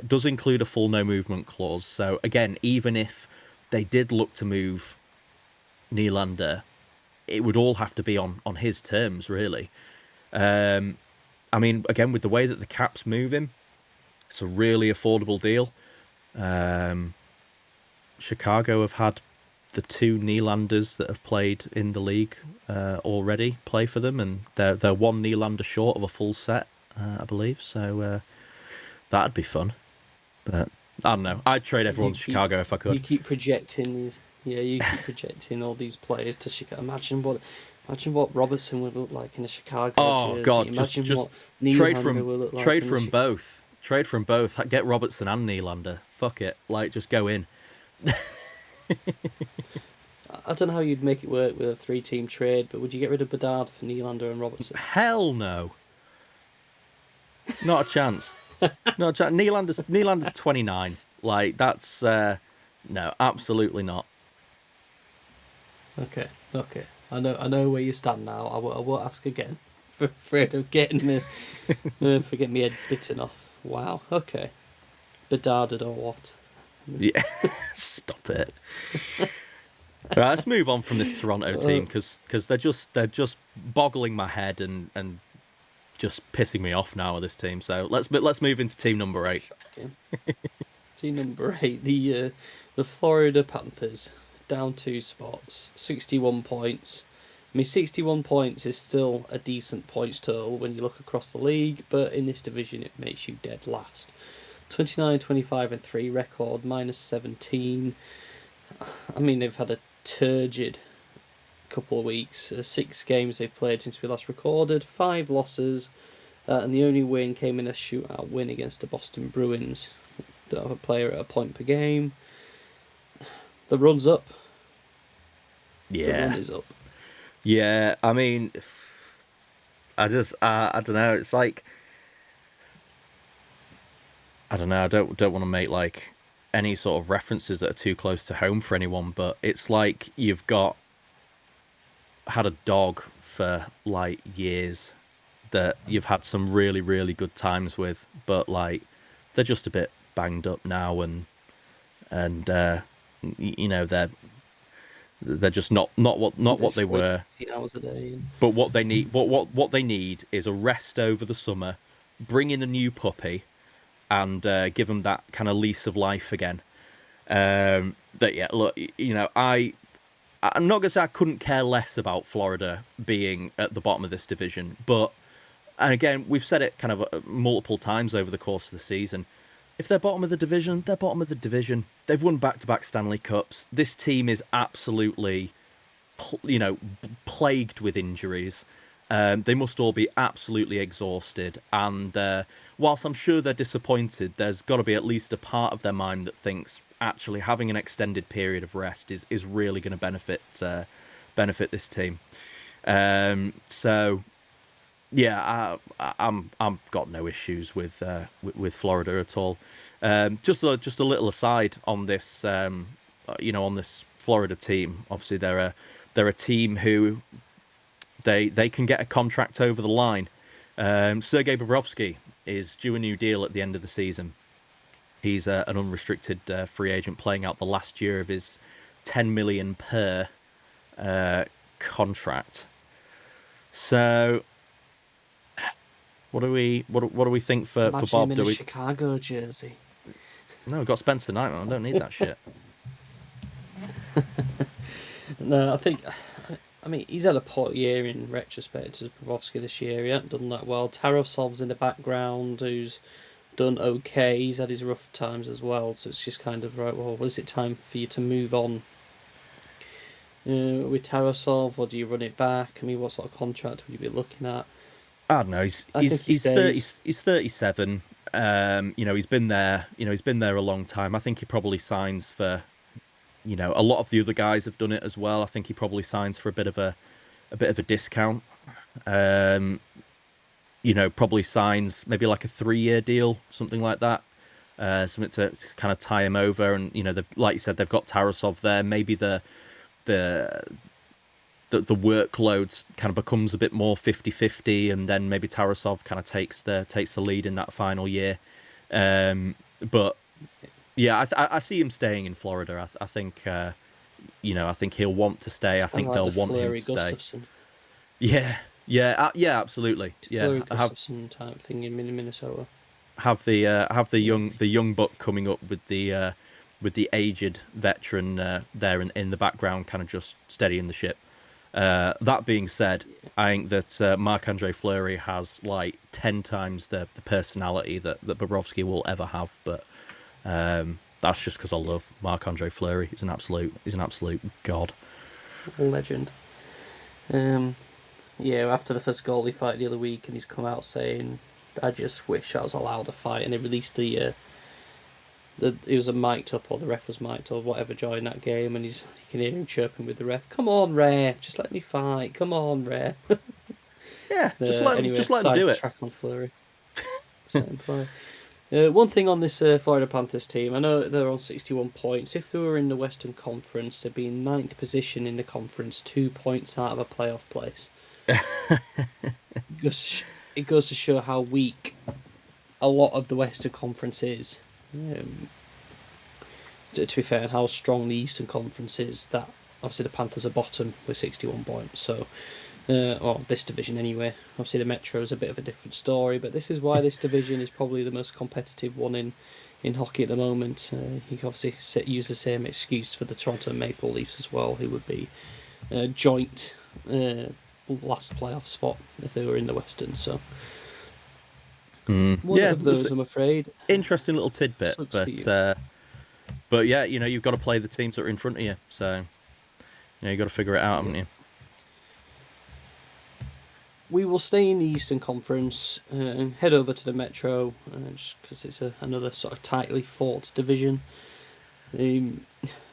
Does include a full no movement clause. So again, even if they did look to move Nylander, it would all have to be on his terms, really. I mean, again, with the way that the cap's moving, it's a really affordable deal. Chicago have had the 2 Nylanders that have played in the league already play for them, and they're 1 Nylander short of a full set, I believe. So that'd be fun. But I don't know. I'd trade everyone to Chicago if I could. You keep projecting these. Yeah, you keep projecting all these players to Chicago. Imagine what Robertson would look like in a Chicago jersey. God, Imagine just what Nylander will look like. Trade from both. Trade from both. Get Robertson and Nylander. Fuck it. Like, just go in. I don't know how you'd make it work with a 3-team trade, but would you get rid of Bedard for Nylander and Robertson? Hell no. Not a chance. Not a chance. Nylander's 29. Like, that's... no, absolutely not. Okay, okay. I know where you stand now. I won't ask again. For afraid of getting me, for getting my head bitten off. Wow. Okay. Bedarded or what? Yeah, stop it. Right, let's move on from this Toronto team because they're just boggling my head and just pissing me off now with this team. So let's move into team number 8. Shocking. Team number 8, the Florida Panthers, down 2 spots, 61 points. I mean, 61 points is still a decent points total when you look across the league, but in this division it makes you dead last. 29, 25 and 3 record, minus 17. I mean, they've had a turgid couple of weeks. 6 games they've played since we last recorded, 5 losses, and the only win came in a shootout win against the Boston Bruins. Don't have a player at a point per game. The run's up. Yeah. The run is up. Yeah, I mean, I don't know. It's like, I don't know. I don't want to make like any sort of references that are too close to home for anyone, but it's like you've had a dog for like years that you've had some really, really good times with, but like they're just a bit banged up now, and you know, they're just not what they were. 18 hours a day. But what they need, what they need is a rest over the summer, bring in a new puppy, and give them that kind of lease of life again. But yeah, look, you know, I'm not gonna say I couldn't care less about Florida being at the bottom of this division, but, and again, we've said it kind of multiple times over the course of the season. If they're bottom of the division, they're bottom of the division. They've won back-to-back Stanley Cups. This team is absolutely, you know, plagued with injuries. They must all be absolutely exhausted. And whilst I'm sure they're disappointed, there's got to be at least a part of their mind that thinks actually having an extended period of rest is really going to benefit this team. So. Yeah, I'm got no issues with Florida at all. Just a little aside on this, you know, on this Florida team. Obviously, they're a team who they can get a contract over the line. Sergei Bobrovsky is due a new deal at the end of the season. He's an unrestricted free agent playing out the last year of his $10 million per contract. So. What do we think for Bob? Him in a Chicago jersey. No, we've got Spencer Knight. I don't need that shit. No, I mean, he's had a poor year in retrospect to Bobrovsky this year. He hasn't done that well. Tarasov's in the background, who's done okay. He's had his rough times as well. So it's just kind of right. Well, is it time for you to move on with Tarasov, or do you run it back? I mean, what sort of contract would you be looking at? I don't know. He's 30. He's 37. You know, he's been there. You know, he's been there a long time. I think he probably signs for. You know, a lot of the other guys have done it as well. I think he probably signs for a bit of a discount. You know, probably signs maybe like a 3-year deal, something like that. Something to kind of tie him over. And you know, like you said, they've got Tarasov there. Maybe the workload kind of becomes a bit more 50-50, and then maybe Tarasov kind of takes the lead in that final year. But yeah, I see him staying in Florida. I think you know, I think he'll want to stay. I think they'll want him to stay. Yeah, absolutely. Fleury Gustafsson type thing in Minnesota. Have the young buck coming up with the aged veteran there in the background, kind of just steadying the ship. That being said, I think that Marc-Andre Fleury has like 10 times the personality that Bobrovsky will ever have. But that's just because I love Marc-Andre Fleury. He's an absolute god. Legend. Yeah, after the first goalie fight the other week, and he's come out saying, "I just wish I was allowed to fight," and he released it was a mic'd up, or the ref was mic'd or whatever during that game, and you can hear him chirping with the ref. "Come on, ref, just let me fight. Come on, ref." Yeah, just let him do it. Track on Fleury. Exciting play. One thing on this Florida Panthers team, I know they're on 61 points. If they were in the Western Conference, they'd be in ninth position in the conference, 2 points out of a playoff place. It goes to show how weak a lot of the Western Conference is. To be fair, and how strong the Eastern Conference is, that obviously the Panthers are bottom with 61 points. So, well, this division anyway. Obviously the Metro is a bit of a different story, but this is why this division is probably the most competitive one in hockey at the moment. You can obviously use the same excuse for the Toronto Maple Leafs as well, who would be joint last playoff spot if they were in the Western. So one of those, I'm afraid. Interesting little tidbit, but yeah, you've got to play the teams that are in front of you, so you've got to figure it out, haven't you? We will stay in the Eastern Conference and head over to the Metro, just because it's another sort of tightly fought division.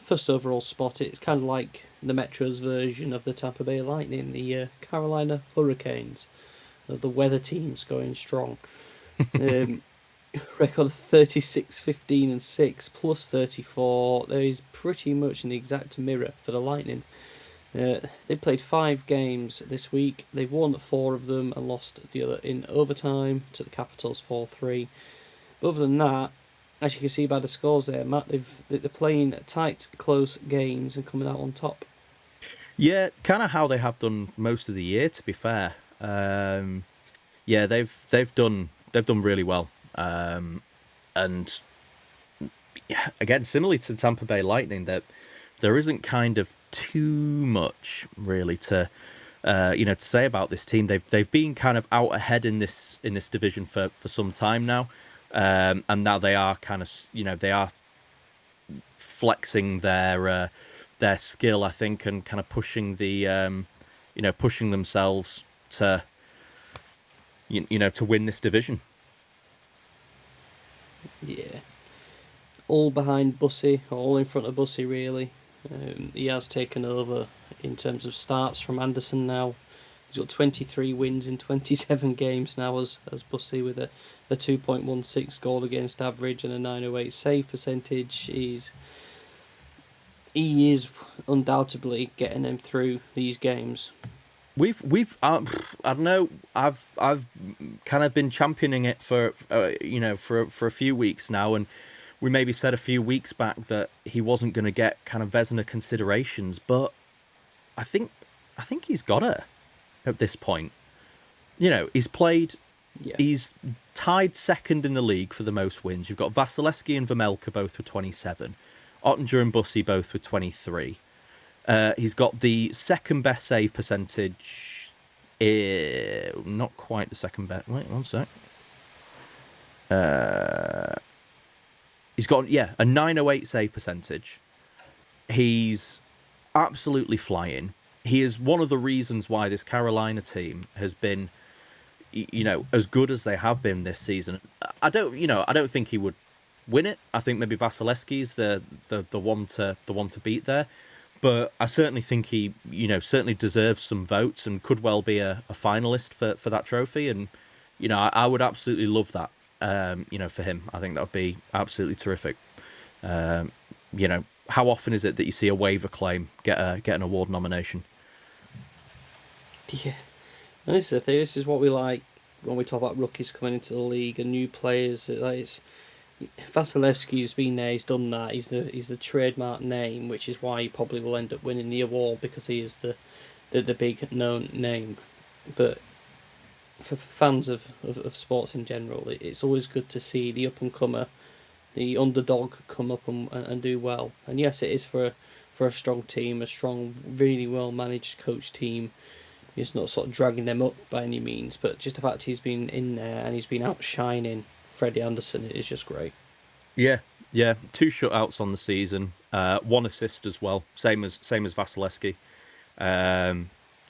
First overall spot, it's kind of like the Metro's version of the Tampa Bay Lightning, the Carolina Hurricanes, the weather teams going strong. Record of 36, 15 and 6 plus 34. There is pretty much an exact mirror for the Lightning. They played 5 games this week. They've won 4 of them and lost the other in overtime to the Capitals 4-3. But other than that, as you can see by the scores there, Matt, they're playing tight, close games and coming out on top. Yeah, kind of how they have done most of the year, to be fair. Yeah, they've done really well. And again, similarly to Tampa Bay Lightning, that there isn't kind of too much really to say about this team. They've been kind of out ahead in this division for some time now, and now they are kind of they are flexing their skill, I think, and kind of pushing pushing themselves to to win this division. Yeah, all behind Bussy, all in front of Bussy, really. He has taken over in terms of starts from Anderson now. He's got 23 wins in 27 games now as Bussy, with a 2.16 goal against average and a 908 save percentage. He is undoubtedly getting them through these games. We've I don't know, I've kind of been championing it for for a few weeks now, and we maybe said a few weeks back that he wasn't going to get kind of Vezina considerations, but I think he's got it at this point. He's played, he's tied second in the league for the most wins. You've got Vasilevsky and Vemelka both with 27, Ottinger and Bussy both with 23. He's got the second best save percentage. Not quite the second best. Wait, one sec. He's got a 908 save percentage. He's absolutely flying. He is one of the reasons why this Carolina team has been, as good as they have been this season. I don't think he would win it. I think maybe Vasilevsky's the one to beat there. But I certainly think he, certainly deserves some votes and could well be a finalist for that trophy. And, I would absolutely love that, for him. I think that would be absolutely terrific. How often is it that you see a waiver claim get an award nomination? Yeah. And this is the thing. This is what we like when we talk about rookies coming into the league and new players. Vasilevsky's been there, he's done that. He's the trademark name, which is why he probably will end up winning the award, because he is the big known name. But for fans of sports in general, it's always good to see the up and comer, the underdog, come up and do well. And yes, it is for a strong team, a strong, really well managed coach team. He's not sort of dragging them up by any means, but just the fact he's been in there and he's been outshining Freddie Anderson is just great. Yeah. 2 shutouts on the season, 1 assist as well, same as Vasilevsky.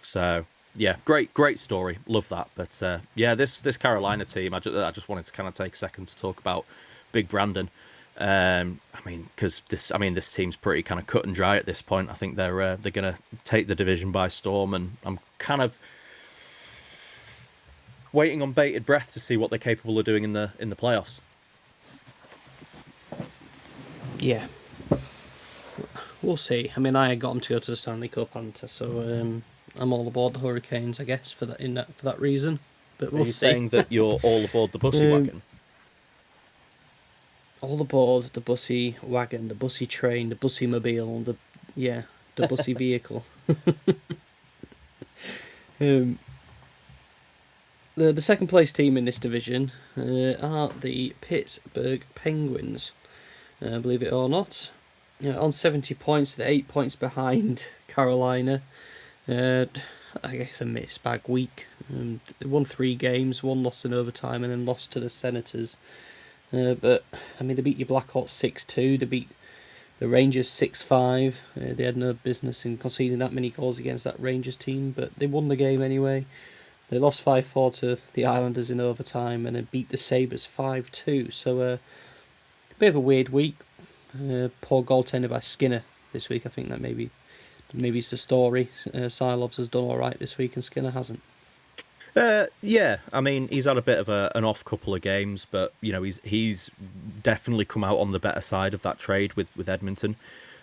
So yeah, great story, love that. But this Carolina team, I just wanted to kind of take a second to talk about Big Brandon. Because this team's pretty kind of cut and dry at this point. I think they're going to take the division by storm, and I'm kind of waiting on bated breath to see what they're capable of doing in the playoffs. Yeah, we'll see. I mean, I got them to go to the Stanley Cup, so I'm all aboard the Hurricanes, I guess, for that reason. But we'll Are you see. saying that you're all aboard the bussy wagon? All aboard the bussy wagon, the bussy train, the bussy mobile, the bussy vehicle. The second place team in this division are the Pittsburgh Penguins. Believe it or not, on 70 points, they're 8 points behind Carolina. I guess a mixed bag week. They won 3 games, 1 lost in overtime, and then lost to the Senators. But I mean, they beat your Blackhawks 6-2. They beat the Rangers 6-5. They had no business in conceding that many goals against that Rangers team, but they won the game anyway. They lost 5-4 to the Islanders in overtime, and then beat the Sabres 5-2. So a bit of a weird week. Poor goaltender by Skinner this week. I think that maybe it's the story. Silovs has done all right this week, and Skinner hasn't. Yeah, I mean, he's had a bit of an off couple of games, but he's definitely come out on the better side of that trade with Edmonton.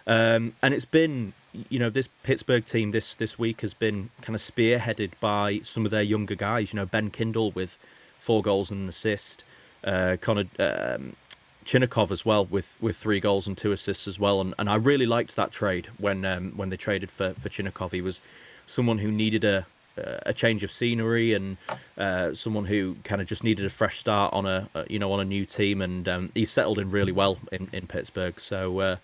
And it's been, this Pittsburgh team this week has been kind of spearheaded by some of their younger guys. Ben Kindle with 4 goals and an assist, Connor Chinnikov as well with 3 goals and 2 assists as well. And I really liked that trade when they traded for Chinnikov. He was someone who needed a change of scenery and someone who kind of just needed a fresh start on a new team, and he's settled in really well in Pittsburgh. So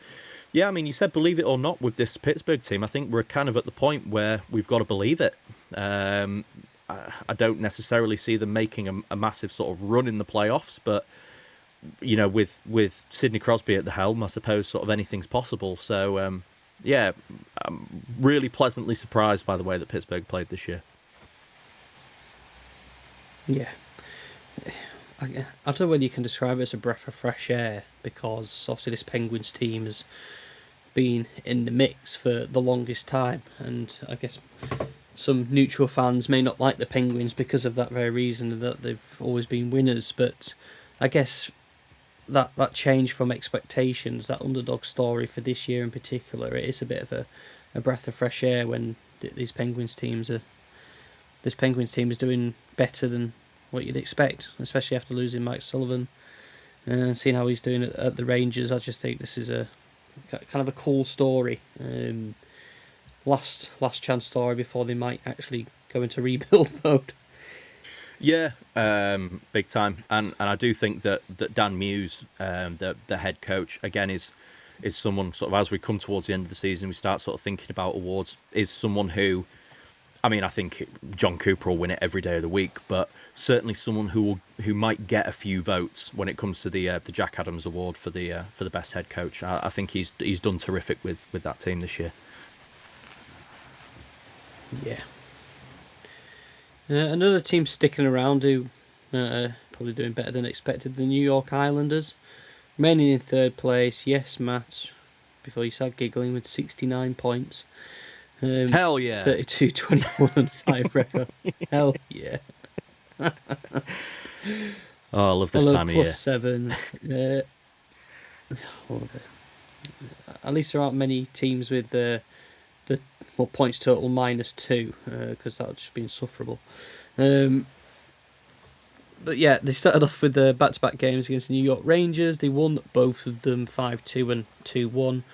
yeah, I mean, you said believe it or not with this Pittsburgh team. I think we're kind of at the point where we've got to believe it. I don't necessarily see them making a massive sort of run in the playoffs, but with Sidney Crosby at the helm, I suppose sort of anything's possible. So yeah, I'm really pleasantly surprised by the way that Pittsburgh played this year. Yeah. I don't know whether you can describe it as a breath of fresh air, because obviously this Penguins team has been in the mix for the longest time, and I guess some neutral fans may not like the Penguins because of that very reason, that they've always been winners, but I guess that change from expectations, that underdog story for this year in particular, it is a bit of a breath of fresh air when this Penguins team is doing better than what you'd expect, especially after losing Mike Sullivan and seeing how he's doing at the Rangers. I just think this is a kind of a cool story, last chance story before they might actually go into rebuild mode. Yeah, big time, and I do think that Dan Muse, the head coach, again is someone sort of, as we come towards the end of the season, we start sort of thinking about awards, is someone who, I mean, I think John Cooper will win it every day of the week, but certainly someone who might get a few votes when it comes to the Jack Adams Award for the best head coach. I think he's done terrific with that team this year. Yeah. Another team sticking around who probably doing better than expected, the New York Islanders, remaining in third place. Yes, Matt, before you start giggling, with 69 points. Hell yeah. 32, 21 and 5 record. Hell yeah. Oh, I love this time of year. +7. At least there aren't many teams with the points total -2, because that would just be insufferable. But yeah, they started off with the back-to-back games against the New York Rangers. They won both of them 5-2 and 2-1.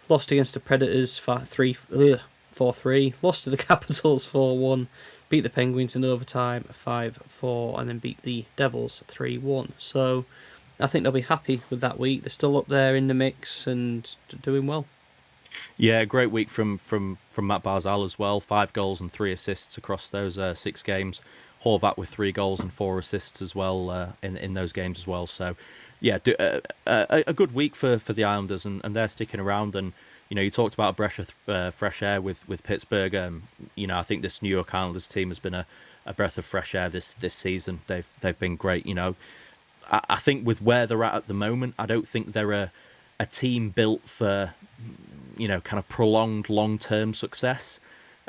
Lost against the Predators 4-3. Lost to the Capitals 4-1. Beat the Penguins in overtime 5-4, and then beat the Devils 3-1. So I think they'll be happy with that week. They're still up there in the mix and doing well. Yeah, great week from Matt Barzal as well. 5 goals and 3 assists across those 6 games. Horvat with 3 goals and 4 assists as well in those games as well. So, yeah, a good week for the Islanders, and they're sticking around. And you talked about a breath of fresh air with Pittsburgh. I think this New York Islanders team has been a breath of fresh air this season. They've been great. I think with where they're at the moment, I don't think they're a team built for kind of prolonged long-term success.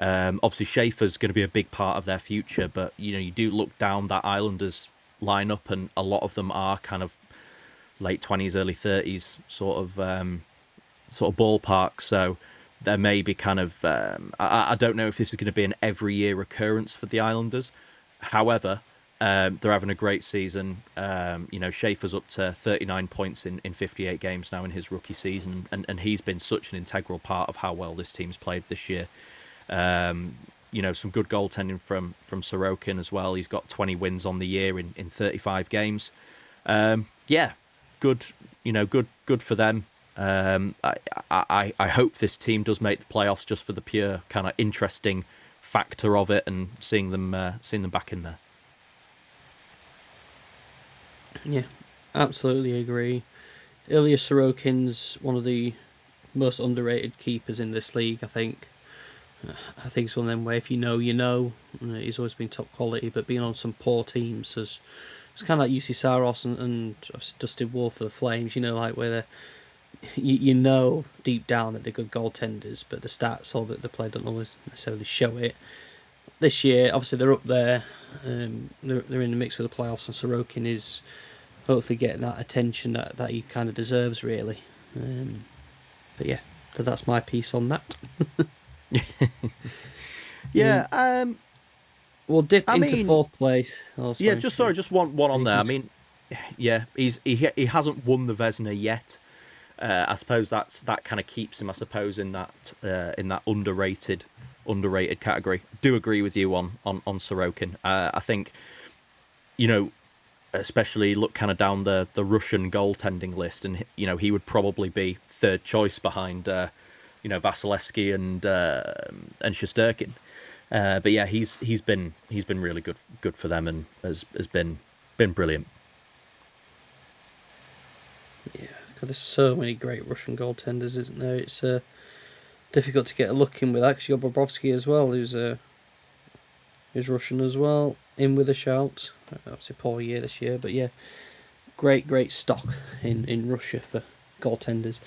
Obviously, Schaefer's going to be a big part of their future, but you do look down that Islanders lineup, and a lot of them are kind of late 20s, early 30s sort of ballpark. So there may be kind of I don't know if this is going to be an every year occurrence for the Islanders. However, they're having a great season. Schaefer's up to 39 points in 58 games now in his rookie season, and he's been such an integral part of how well this team's played this year. Some good goaltending from Sorokin as well. He's got 20 wins on the year in 35 games. Good. Good for them. I hope this team does make the playoffs just for the pure kind of interesting factor of it and seeing them back in there. Yeah, absolutely agree. Ilya Sorokin's one of the most underrated keepers in this league, I think. I think it's one of them where if you know, you know. He's always been top quality, but being on some poor teams, it's kind of like UC Saros and Dustin Wolf for the Flames, like where you know deep down that they're good goaltenders, but the stats or that the play don't always necessarily show it. This year, obviously, they're up there. They're in the mix for the playoffs, and Sorokin is hopefully getting that attention that he kind of deserves, really. But yeah, so that's my piece on that. Yeah. We'll dip into fourth place. Oh, yeah, just one on there. I mean, yeah, he hasn't won the Vezina yet. I suppose that kind of keeps him, I suppose, in that underrated category. Do agree with you on Sorokin. I think, especially look kind of down the Russian goaltending list, and he would probably be third choice behind Vasilevsky and Shesterkin. But yeah, he's been really good for them and has been brilliant. Yeah, God, there's so many great Russian goaltenders, isn't there? It's difficult to get a look in with that because you've got Bobrovsky as well, who's Russian as well, in with a shout. Obviously, poor year this year, but yeah, great stock in Russia for goaltenders.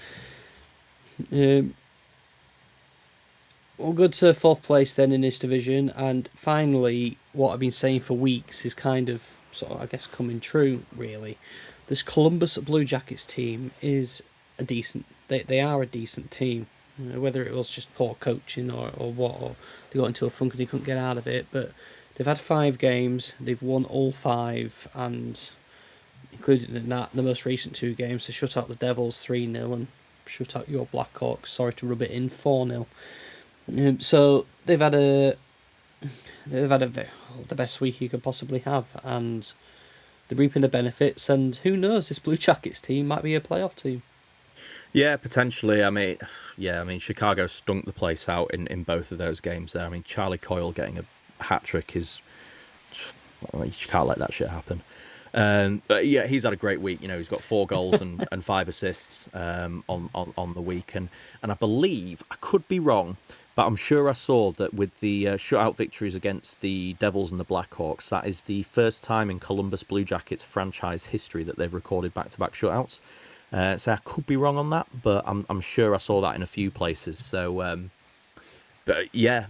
We'll go to fourth place then in this division, and finally, what I've been saying for weeks is kind of sort of, I guess, coming true. Really, this Columbus Blue Jackets team is a decent. They are a decent team. Whether it was just poor coaching or what, or they got into a funk and they couldn't get out of it, but they've had 5 games, they've won all 5, and including in that the most recent 2 games, they shut out the Devils 3-0 and shut out your Blackhawks, sorry to rub it in, 4-0. So they've had the best week you could possibly have, and they're reaping the benefits, and who knows, this Blue Jackets team might be a playoff team. Yeah, potentially. I mean, Chicago stunk the place out in both of those games there. I mean, Charlie Coyle getting a hat-trick is... you can't let that shit happen. But yeah, he's had a great week. He's got 4 goals and 5 assists on the week. And I believe, I could be wrong, but I'm sure I saw that with the shutout victories against the Devils and the Blackhawks, that is the first time in Columbus Blue Jackets franchise history that they've recorded back-to-back shutouts. So I could be wrong on that, but I'm sure I saw that in a few places. So, but yeah,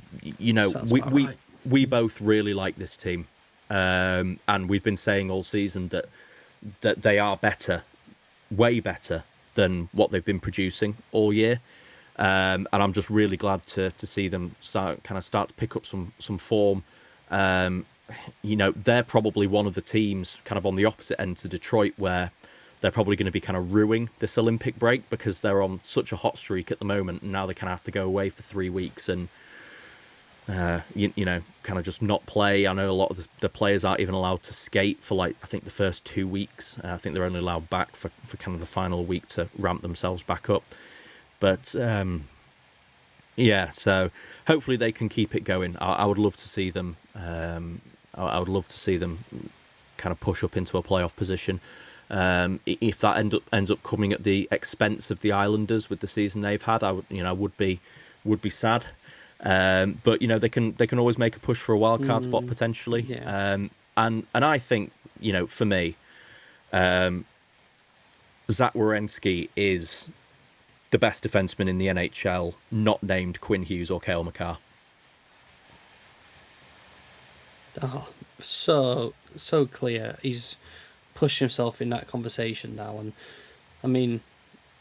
we both really like this team, and we've been saying all season that they are better, way better than what they've been producing all year. And I'm just really glad to see them start to pick up some form. They're probably one of the teams kind of on the opposite end to Detroit, where they're probably going to be kind of ruining this Olympic break because they're on such a hot streak at the moment, and now they kind of have to go away for 3 weeks and kind of just not play. I know a lot of the players aren't even allowed to skate for I think the first 2 weeks. I think they're only allowed back for kind of the final week to ramp themselves back up. But yeah, so hopefully they can keep it going. I would love to see them. I would love to see them kind of push up into a playoff position. If that ends up coming at the expense of the Islanders with the season they've had, I would be sad. But they can always make a push for a wild card spot potentially. Yeah. And I think for me, Zach Werenski is the best defenseman in the NHL, not named Quinn Hughes or Cale Makar. Oh, so clear. He's pushed himself in that conversation now, and I mean,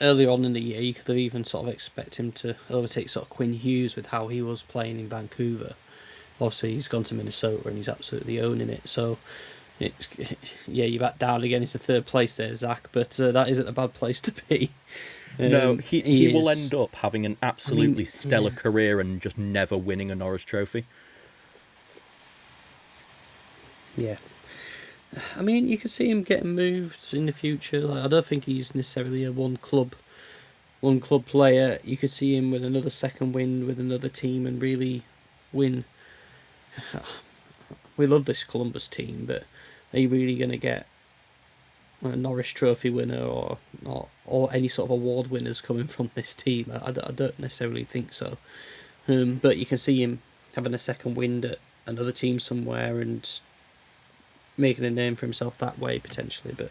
earlier on in the year, you could have even sort of expect him to overtake sort of Quinn Hughes with how he was playing in Vancouver. Obviously, he's gone to Minnesota and he's absolutely owning it. So, it's, yeah, you're back down again into third place there, Zach, but that isn't a bad place to be. No, he will end up having an absolutely stellar yeah. career and just never winning a Norris Trophy. Yeah. I mean, you could see him getting moved in the future. Like, I don't think he's necessarily a one club player. You could see him with another second win with another team and really win. We love this Columbus team, but are you really going to get a Norris Trophy winner or any sort of award winners coming from this team? I don't necessarily think so. But you can see him having a second wind at another team somewhere and making a name for himself that way potentially. But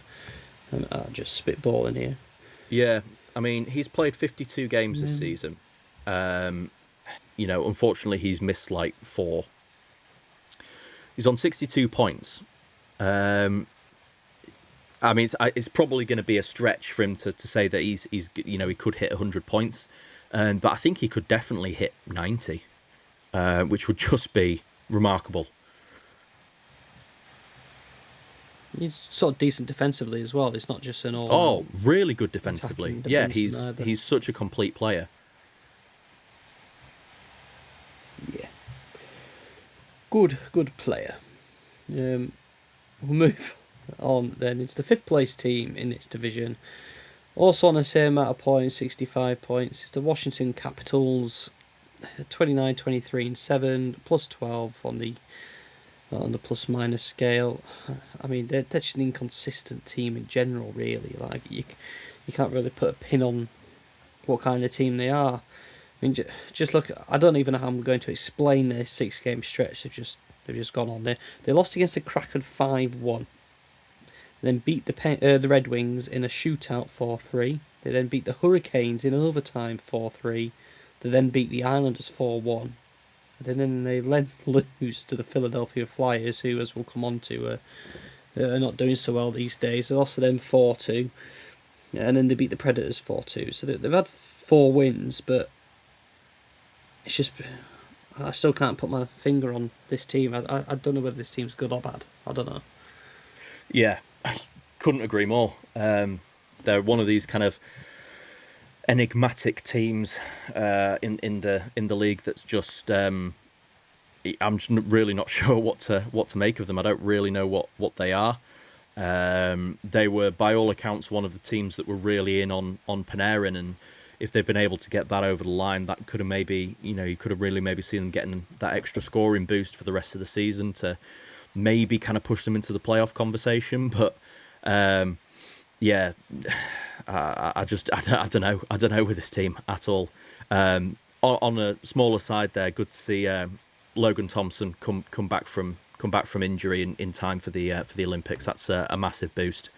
I'm just spitballing here. Yeah, I mean, he's played 52 games this season. Unfortunately, he's missed like 4. He's on 62 points. I mean, it's probably going to be a stretch for him to say that he could hit 100 points, but I think he could definitely hit 90, which would just be remarkable. He's sort of decent defensively as well. It's not just an all. Oh, really good defensively. Yeah, either. he's such a complete player. Yeah. Good player. We'll move on then. It's the 5th place team in its division. Also on the same amount of points, 65 points. It's the Washington Capitals, 29, 23, and 7, plus 12 on the plus minus scale. I mean, they're just an inconsistent team in general, really. Like you can't really put a pin on what kind of team they are. I mean, just look. I don't even know how I'm going to explain their 6-game stretch. They've just gone on there. They lost against the Kraken 5-1. Then beat the Red Wings in a shootout 4-3. They then beat the Hurricanes in overtime 4-3. They then beat the Islanders 4-1. And then they lose to the Philadelphia Flyers, who, as we'll come on to, are not doing so well these days. They lost to them 4-2. And then they beat the Predators 4-2. So they've had 4 wins, but it's just, I still can't put my finger on this team. I don't know whether this team's good or bad. I don't know. Yeah, couldn't agree more. They're one of these kind of enigmatic teams in the league that's just I'm just really not sure what to make of them. I don't really know what they are. They were, by all accounts, one of the teams that were really in on Panarin, and if they've been able to get that over the line, that could have maybe, you could have really maybe seen them getting that extra scoring boost for the rest of the season to maybe kind of push them into the playoff conversation. But yeah, I don't know. I don't know with this team at all. On a smaller side, there, good to see Logan Thompson come back from injury in time for the Olympics. That's a massive boost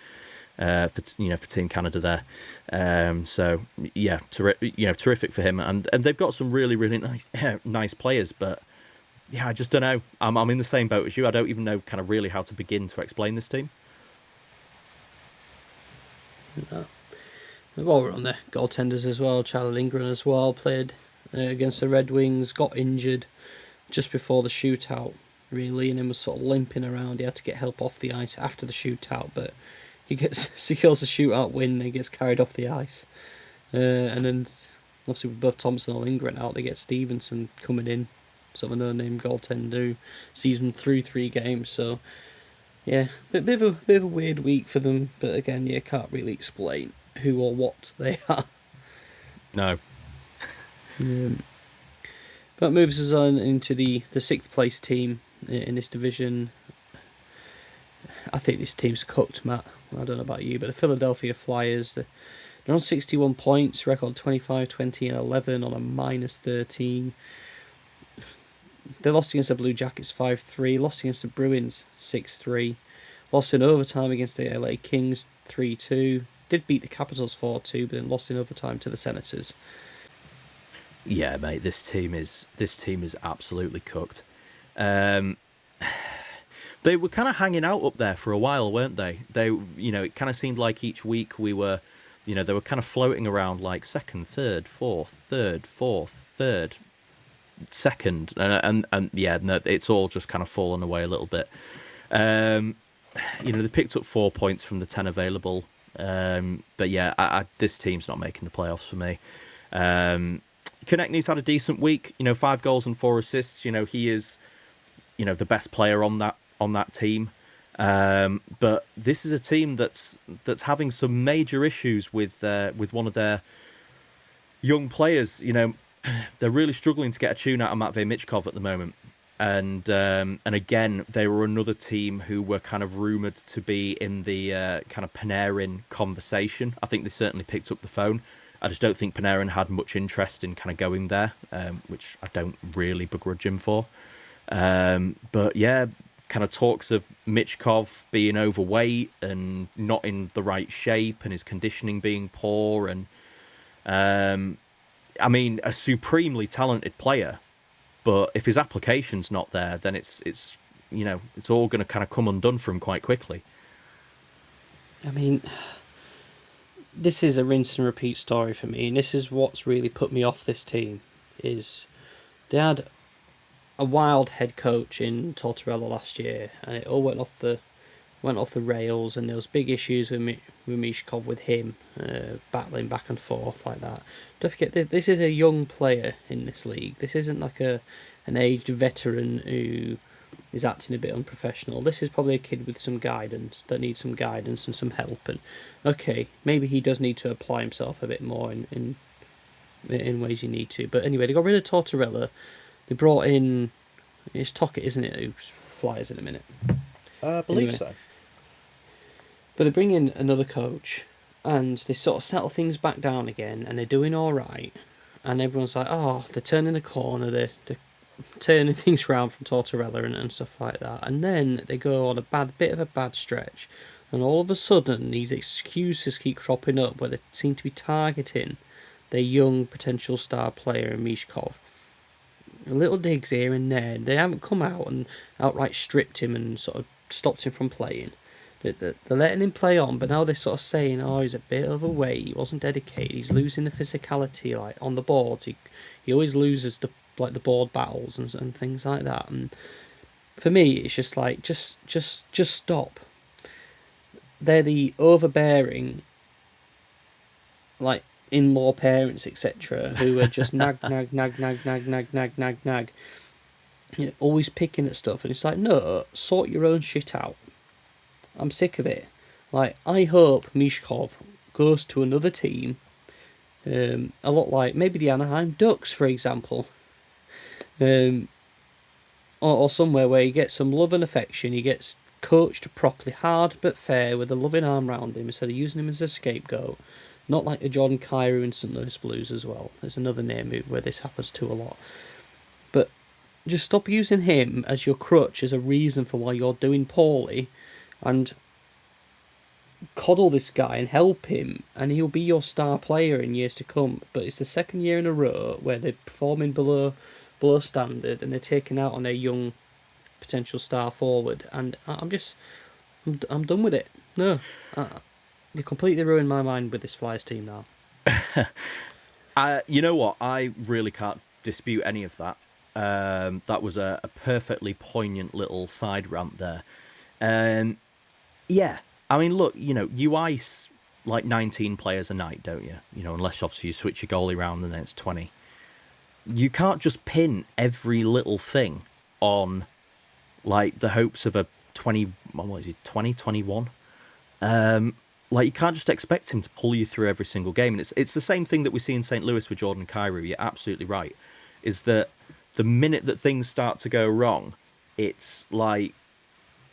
for Team Canada there. So yeah, terrific for him, and they've got some really nice players, but yeah, I just don't know. I'm in the same boat as you. I don't even know kind of really how to begin to explain this team. No. While we're on the goaltenders as well, Charlie Lindgren as well played against the Red Wings, got injured just before the shootout, really, and then was sort of limping around. He had to get help off the ice after the shootout, but he secures a shootout win and he gets carried off the ice. And then, obviously, with both Thompson and Lindgren out, they get Stevenson coming in, sort of a no-name goaltender who sees them through 3 games, so yeah, bit of a weird week for them, but again, yeah, can't really explain who or what they are. No. That moves us on into the 6th place team in this division. I think this team's cooked, Matt. I don't know about you, but the Philadelphia Flyers, they're on 61 points, record 25, 20, and 11 on a minus 13. They lost against the Blue Jackets 5-3, lost against the Bruins 6-3, lost in overtime against the LA Kings 3-2, did beat the Capitals 4-2, but then lost in overtime to the Senators. Yeah, mate, this team is absolutely cooked. They were kind of hanging out up there for a while, weren't they? It kind of seemed like each week we were, they were kind of floating around like second, third, fourth, third, second, and yeah, no, it's all just kind of fallen away a little bit. They picked up 4 points from the 10 available, but yeah, this team's not making the playoffs for me. Konechny's had a decent week, 5 goals and 4 assists. He is, the best player on that team. But this is a team that's having some major issues with one of their young players. They're really struggling to get a tune out of Matvei Michkov at the moment. And again, they were another team who were kind of rumoured to be in the kind of Panarin conversation. I think they certainly picked up the phone. I just don't think Panarin had much interest in kind of going there, which I don't really begrudge him for. But yeah, kind of talks of Michkov being overweight and not in the right shape and his conditioning being poor. And I mean, a supremely talented player, but if his application's not there, then it's all going to kind of come undone for him quite quickly. I mean, this is a rinse and repeat story for me, and this is what's really put me off this team. Is they had a wild head coach in Tortorella last year, and it all went off the rails, and there was big issues with Mishkov, with him battling back and forth like that. Don't forget, this is a young player in this league. This isn't like an aged veteran who is acting a bit unprofessional. This is probably a kid with some guidance, that needs some guidance and some help. And okay, maybe he does need to apply himself a bit more in ways you need to. But anyway, they got rid of Tortorella. They brought in, it's Tocchet, isn't it, who flies in a minute? I believe so. But they bring in another coach, and they sort of settle things back down again, and they're doing all right. And everyone's like, oh, they're turning the corner, they're turning things around from Tortorella and stuff like that. And then they go on a bit of a bad stretch, and all of a sudden these excuses keep cropping up where they seem to be targeting their young potential star player in Mishkov. Little digs here and there. They haven't come out and outright stripped him and sort of stopped him from playing. They're letting him play on, but now they're sort of saying, oh, he's a bit overweight, he wasn't dedicated, he's losing the physicality, like on the boards. He always loses the board battles and things like that. And for me, it's just like, just stop. They're the overbearing, like, in-law parents, etc., who are just nag, always picking at stuff, and it's like, no, sort your own shit out. I'm sick of it. Like, I hope Mishkov goes to another team, a lot like maybe the Anaheim Ducks, for example, or somewhere where he gets some love and affection, he gets coached properly, hard but fair, with a loving arm around him, instead of using him as a scapegoat. Not like the Jordan Kyrou in St. Louis Blues as well. There's another name where this happens to a lot. But just stop using him as your crutch, as a reason for why you're doing poorly, and coddle this guy and help him, and he'll be your star player in years to come. But it's the second year in a row where they're performing below standard, and they're taking out on their young potential star forward, and I'm done with it. No, you completely ruined my mind with this Flyers team now. You know what? I really can't dispute any of that. That was a perfectly poignant little side rant there. Yeah, I mean, look, you ice like 19 players a night, don't you? Unless obviously you switch your goalie around and then it's 20. You can't just pin every little thing on like the hopes of a 2021? Like, you can't just expect him to pull you through every single game. And it's the same thing that we see in St. Louis with Jordan Kyrou. You're absolutely right. Is that the minute that things start to go wrong, it's like,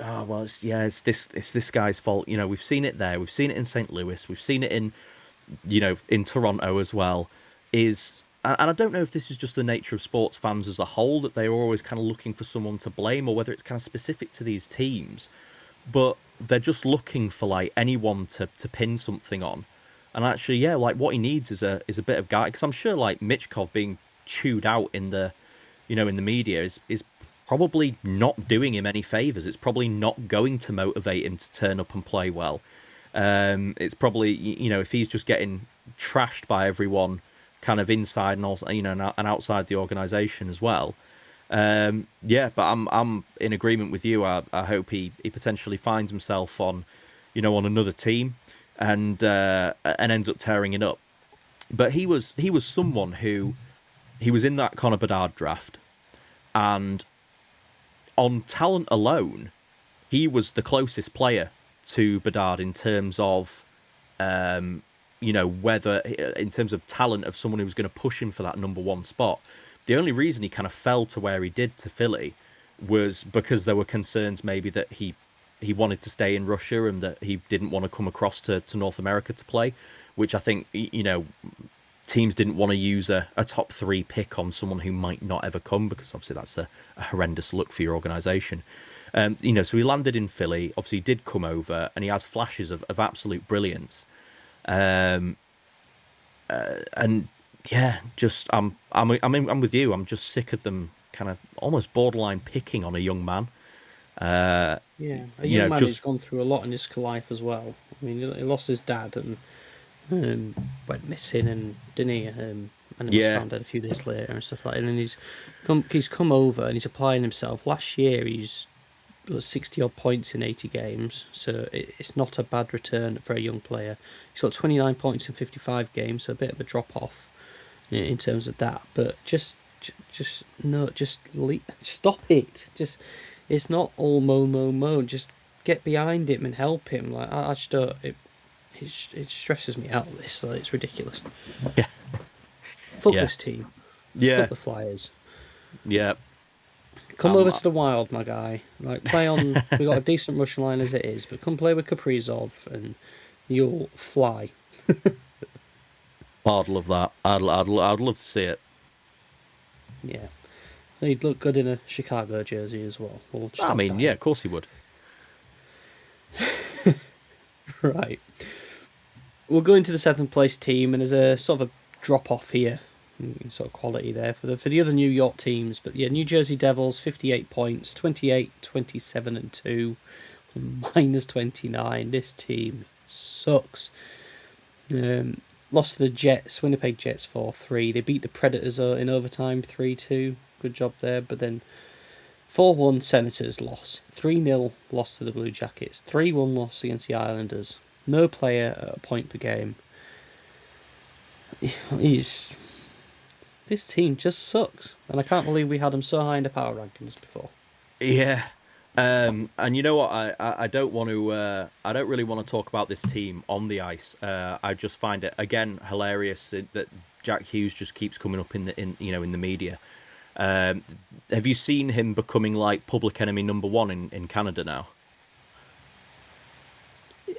oh, well, it's this guy's fault. We've seen it there. We've seen it in St. Louis. We've seen it in Toronto as well. And I don't know if this is just the nature of sports fans as a whole, that they're always kind of looking for someone to blame, or whether it's kind of specific to these teams. But they're just looking for like anyone to pin something on. And actually, yeah, like what he needs is a bit of guy, because I'm sure like Michkov being chewed out in the in the media is probably not doing him any favors. It's probably not going to motivate him to turn up and play well. It's probably, if he's just getting trashed by everyone, kind of inside and also, and outside the organization as well. Yeah, but I'm in agreement with you. I hope he potentially finds himself on, on another team, and ends up tearing it up. But he was someone who, he was in that Connor Bedard draft, and on talent alone, he was the closest player to Bedard in terms of, whether in terms of talent of someone who was going to push him for that number one spot. The only reason he kind of fell to where he did to Philly was because there were concerns maybe that he wanted to stay in Russia and that he didn't want to come across to North America to play, which I think, teams didn't want to use a top 3 pick on someone who might not ever come, because obviously that's a horrendous look for your organisation. So he landed in Philly. Obviously, he did come over, and he has flashes of absolute brilliance. And yeah, just I'm with you. I'm just sick of them kind of almost borderline picking on a young man. A young man who's gone through a lot in his life as well. I mean, he lost his dad and went missing, and didn't he? And he was found dead a few days later and stuff like that. And then he's come over and he's applying himself. Last year he's 60 odd points in 80 games, so it's not a bad return for a young player. He's got 29 points in 55 games, so a bit of a drop off in terms of that. But stop it. It's not all mo. Just get behind him and help him. Like I just don't. It stresses me out. This, like, it's ridiculous. Yeah. Fuck this team. Yeah. Fuck the Flyers. Yeah. Come over to the Wild, my guy. Like, play on. We got a decent Russian line as it is, but come play with Kaprizov and you'll fly. I'd love that. I'd love to see it. Yeah. He'd look good in a Chicago jersey as well. I mean, yeah, of course he would. Right. We'll go into the 7th place team, and there's a sort of a drop off here in sort of quality there for the other New York teams. But yeah, New Jersey Devils, 58 points, 28, 27 and 2, minus 29. This team sucks. Lost to the Jets, Winnipeg Jets 4-3. They beat the Predators in overtime 3-2. Good job there. But then 4-1 Senators loss. 3-0 loss to the Blue Jackets. 3-1 loss against the Islanders. No player at a point per game. This team just sucks. And I can't believe we had them so high in the power rankings before. Yeah. And you know what? I don't want to. I don't really want to talk about this team on the ice. I just find it again hilarious that Jack Hughes just keeps coming up in the media. Have you seen him becoming like public enemy number 1 in Canada now?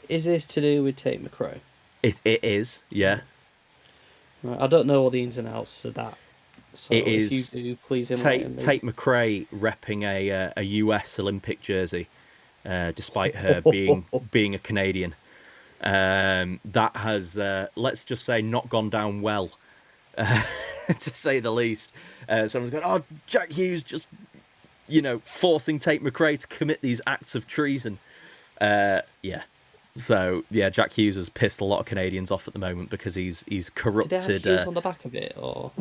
Is this to do with Tate McRae? It is, yeah. Right, I don't know all the ins and outs of that. So it if is. You do, please enlighten me. Tate McRae repping a US Olympic jersey, despite her being a Canadian. That has, let's just say, not gone down well, to say the least. Someone's going, "Oh, Jack Hughes just, forcing Tate McRae to commit these acts of treason." Yeah. So yeah, Jack Hughes has pissed a lot of Canadians off at the moment because he's corrupted. Did they have Hughes on the back of it, or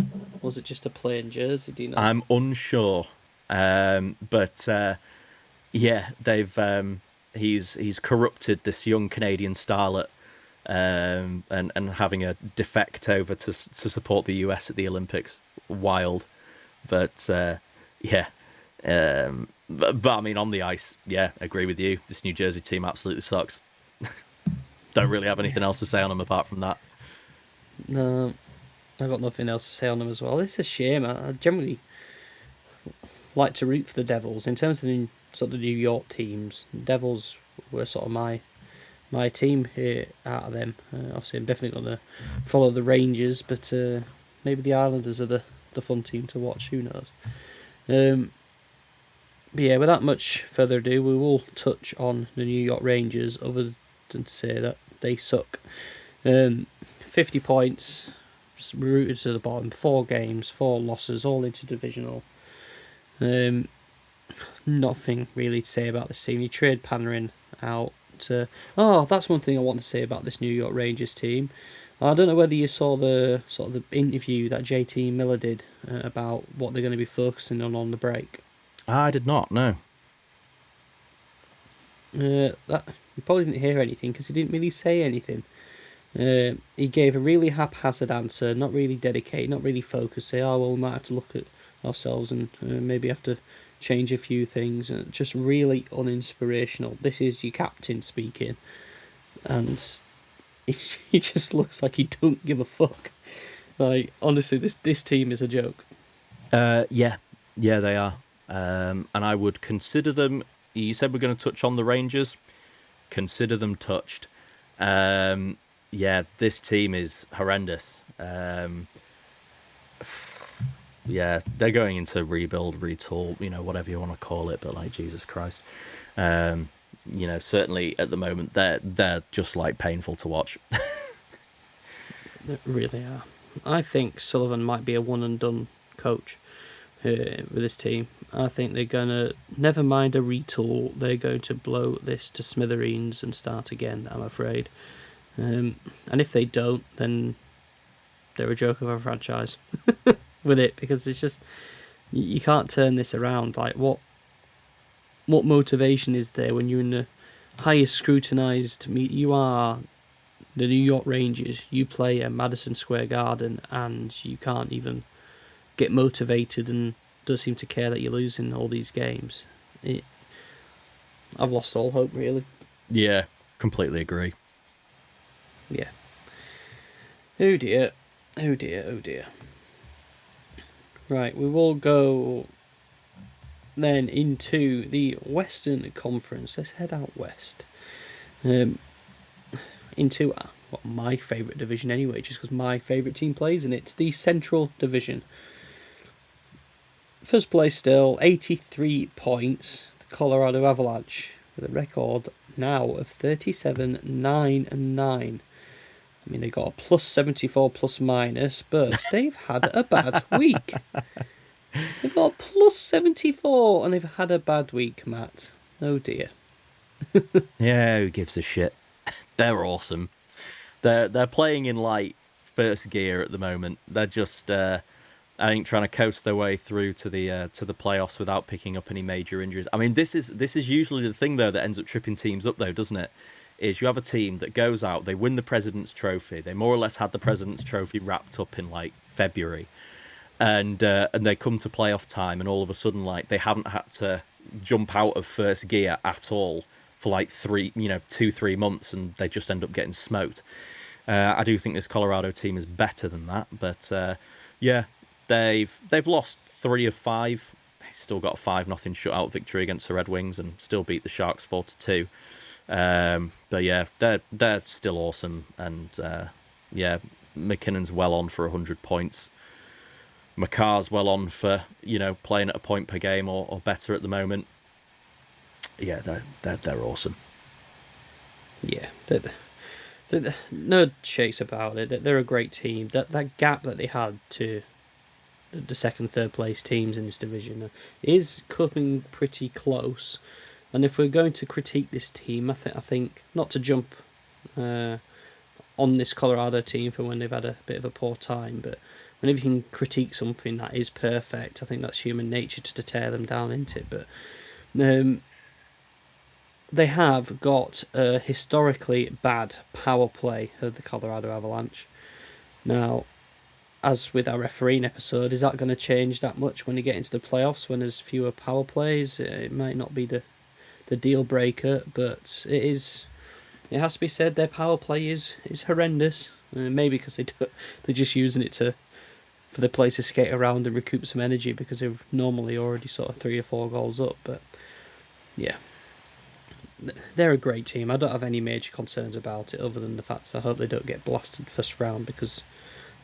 was it just a plain jersey? Do you know? I'm unsure, but yeah, they've he's corrupted this young Canadian starlet, and having a defect over to support the US at the Olympics. Wild, but yeah. But I mean, on the ice, yeah, agree with you. This New Jersey team absolutely sucks. Don't really have anything else to say on them apart from that. No, I've got nothing else to say on them as well. It's a shame. I generally like to root for the Devils. In terms of the New York teams, Devils were sort of my team here out of them. Obviously, I'm definitely going to follow the Rangers, but maybe the Islanders are the fun team to watch. Who knows? But yeah, without much further ado, we will touch on the New York Rangers, other than to say that they suck. 50 points, rooted to the bottom, 4 games, 4 losses, all interdivisional. Nothing really to say about this team. You trade Panarin out. Oh, that's one thing I want to say about this New York Rangers team. I don't know whether you saw the sort of the interview that JT Miller did about what they're going to be focusing on the break. I did not, no. That you probably didn't hear anything because he didn't really say anything. He gave a really haphazard answer, not really dedicated, not really focused. Say, oh well, we might have to look at ourselves and maybe have to change a few things. Just really uninspirational. This is your captain speaking, and he just looks like he don't give a fuck. Like honestly, this team is a joke. Yeah, they are. And I would consider them. You said we're going to touch on the Rangers. Consider them touched. Yeah, this team is horrendous. Yeah, they're going into rebuild, retool, whatever you want to call it. But like Jesus Christ, certainly at the moment they're just like painful to watch. They really are. I think Sullivan might be a one and done coach with this team. I think they're gonna never mind a retool. They're going to blow this to smithereens and start again. I'm afraid. And if they don't, then they're a joke of a franchise with it, because it's just you can't turn this around. Like what motivation is there when you're in the highest scrutinized meet? You are the New York Rangers. You play at Madison Square Garden, and you can't even get motivated and don't seem to care that you're losing all these games. I've lost all hope, really. Yeah, completely agree. Yeah. Oh dear. Oh dear. Oh dear. Right, we will go then into the Western Conference. Let's head out west. Into my favourite division anyway, just because my favourite team plays in it. It's the Central Division. First place still, 83 points. The Colorado Avalanche with a record now of 37, 9 and 9. I mean, they got a plus 74 plus minus, but they've had a bad week. They've got a plus 74 and they've had a bad week, Matt. Oh dear. Yeah, who gives a shit? They're awesome. They're playing in like first gear at the moment. They're just I think trying to coast their way through to the playoffs without picking up any major injuries. I mean, this is usually the thing though that ends up tripping teams up though, doesn't it? Is you have a team that goes out, they win the President's Trophy. They more or less had the President's Trophy wrapped up in like February, and they come to playoff time, and all of a sudden like they haven't had to jump out of first gear at all for like 2-3 months, and they just end up getting smoked. I do think this Colorado team is better than that, but yeah, they've lost 3 of 5. They still got a 5-0 shutout victory against the Red Wings, and still beat the Sharks 4-2. But yeah, they're still awesome, and yeah, McKinnon's well on for 100 points. McCarr's well on for playing at a point per game or better at the moment. Yeah, they're awesome. Yeah, they're no chase about it. They're a great team. That gap that they had to the second, third place teams in this division is coming pretty close. And if we're going to critique this team, I think not to jump on this Colorado team for when they've had a bit of a poor time, but whenever you can critique something that is perfect, I think that's human nature to tear them down into it. But they have got a historically bad power play of the Colorado Avalanche. Now, as with our refereeing episode, is that going to change that much when you get into the playoffs when there's fewer power plays? It might not be the deal breaker, but it is. It has to be said their power play is horrendous. Maybe because they're just using it for the players to skate around and recoup some energy because they're normally already sort of 3 or 4 goals up. But yeah, they're a great team. I don't have any major concerns about it other than the fact that I hope they don't get blasted first round because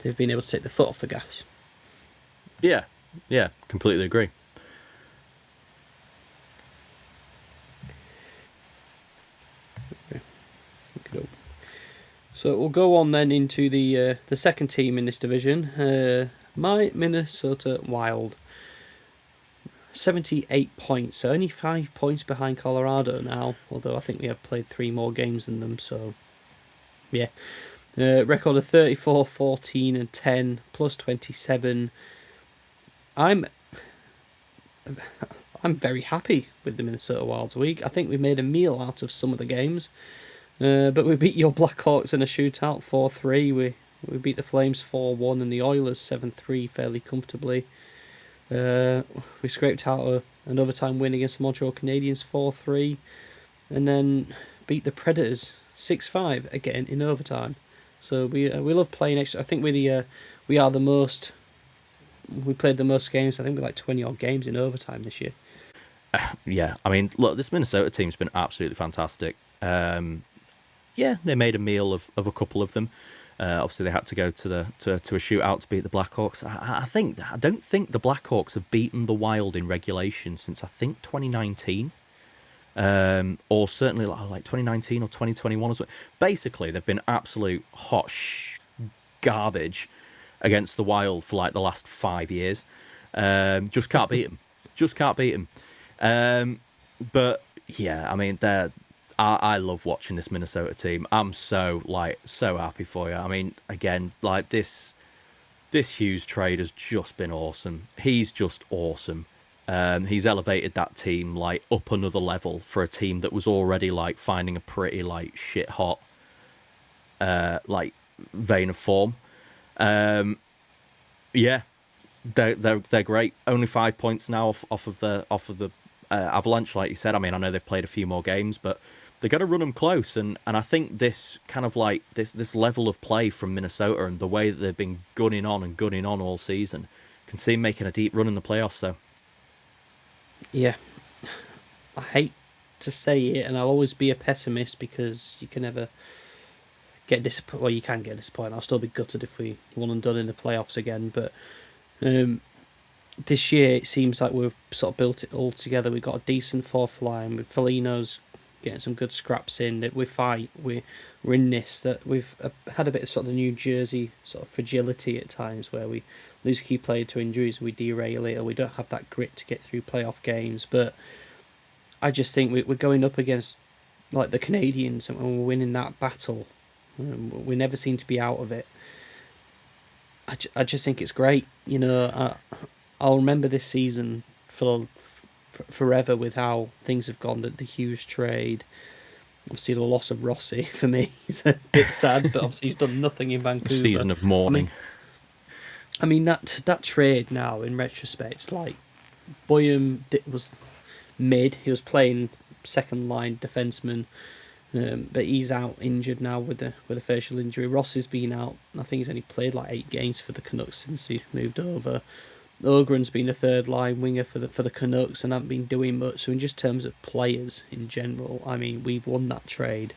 they've been able to take the foot off the gas. Yeah, completely agree. So we'll go on then into the second team in this division, my Minnesota Wild. 78 points, so only 5 points behind Colorado now, although I think we have played 3 more games than them, so yeah. Record of 34, 14 and 10, plus 27. I'm very happy with the Minnesota Wild's week. I think we made a meal out of some of the games, but we beat your Blackhawks in a shootout 4-3. We beat the Flames 4-1 and the Oilers 7-3 fairly comfortably. We scraped out an overtime win against the Montreal Canadiens 4-3, and then beat the Predators 6-5 again in overtime. So we love playing extra. I think we are the most. We played the most games. I think we're like 20 odd games in overtime this year. Yeah, I mean, look, this Minnesota team's been absolutely fantastic. Yeah, they made a meal of a couple of them. Obviously, they had to go to a shootout to beat the Blackhawks. I don't think the Blackhawks have beaten the Wild in regulation since I think 2019, or certainly like 2019 or 2021 or something. Basically, they've been absolute hot garbage against the Wild for like the last 5 years. Just can't beat them. Just can't beat them. But yeah, I mean, I love watching this Minnesota team. I'm so happy for you. I mean, again, like this Hughes trade has just been awesome. He's just awesome. He's elevated that team like up another level for a team that was already like finding a pretty like shit hot like vein of form. Yeah, they're great. Only 5 points now off of the Avalanche, like you said. I mean, I know they've played a few more games, but they got to run them close. And I think this kind of like this level of play from Minnesota and the way that they've been gunning on all season can see them making a deep run in the playoffs. So yeah, I hate to say it, and I'll always be a pessimist because you can never get disappointed. Well, you can get disappointed. I'll still be gutted if we won and done in the playoffs again, but this year it seems like we've sort of built it all together. We've got a decent fourth line with Foligno's getting some good scraps in. That we fight. We're in this. That we've had a bit of sort of the New Jersey sort of fragility at times where we lose key player to injuries, we derail it, or we don't have that grit to get through playoff games. But I just think we're going up against like the Canadiens, and when we're winning that battle, we never seem to be out of it. I just think it's great. You know, I'll remember this season forever with how things have gone. The Hughes trade, obviously the loss of Rossi for me is a bit sad, but obviously he's done nothing in Vancouver. Season of mourning. I mean that trade now in retrospect, like Boyum was mid. He was playing second line defenseman. But he's out injured now with a facial injury. Ross has been out. I think he's only played like 8 games for the Canucks since he moved over. Ogren's been a third line winger for the Canucks and haven't been doing much. So in just terms of players in general, I mean, we've won that trade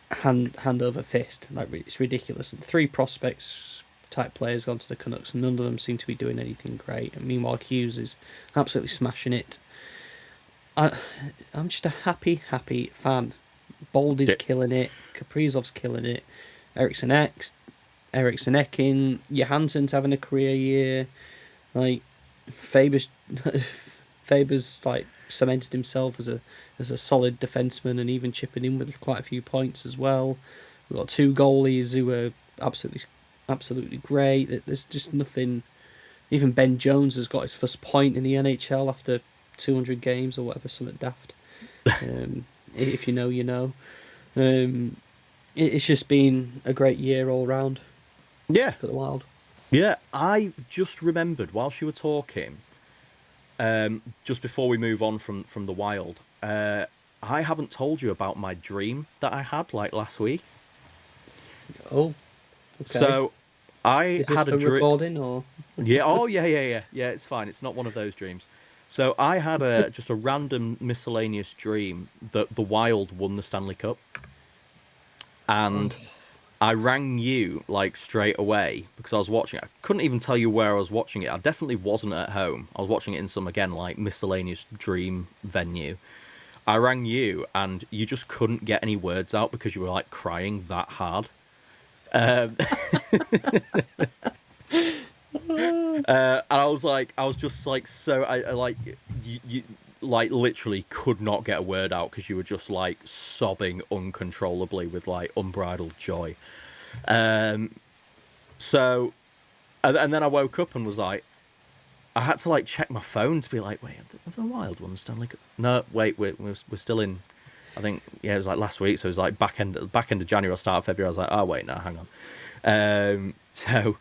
hand over fist. Like, it's ridiculous. 3 prospects type players gone to the Canucks, and none of them seem to be doing anything great. And meanwhile, Hughes is absolutely smashing it. I'm just a happy fan. Baldy's killing it. Kaprizov's killing it. Eriksson Ekin. Johansson's having a career year. Like Faber's like cemented himself as a solid defenseman and even chipping in with quite a few points as well. We've got 2 goalies who are absolutely great. There's just nothing. Even Ben Jones has got his first point in the NHL after 200 games or whatever, something daft. If you know, you know. It's just been a great year all round. Yeah, for the Wild. Yeah, I just remembered while you were talking, just before we move on from the Wild, I haven't told you about my dream that I had like last week. Oh, okay. So I had a dream. Recording or? Yeah. Oh, yeah. It's fine. It's not one of those dreams. So I had just a random miscellaneous dream that the Wild won the Stanley Cup, and I rang you like straight away because I was watching it. I couldn't even tell you where I was watching it. I definitely wasn't at home. I was watching it in some, again, like miscellaneous dream venue. I rang you and you just couldn't get any words out because you were like crying that hard. And And I was just like, so I like you like literally could not get a word out because you were just like sobbing uncontrollably with like unbridled joy. Um, so, and then I woke up and was like, I had to like check my phone to be like, wait, have the Wild won the Stanley Cup? No, wait, we're still in. I think yeah, it was like last week, so it was like back end of January or start of February. I was like, oh wait, no, hang on. So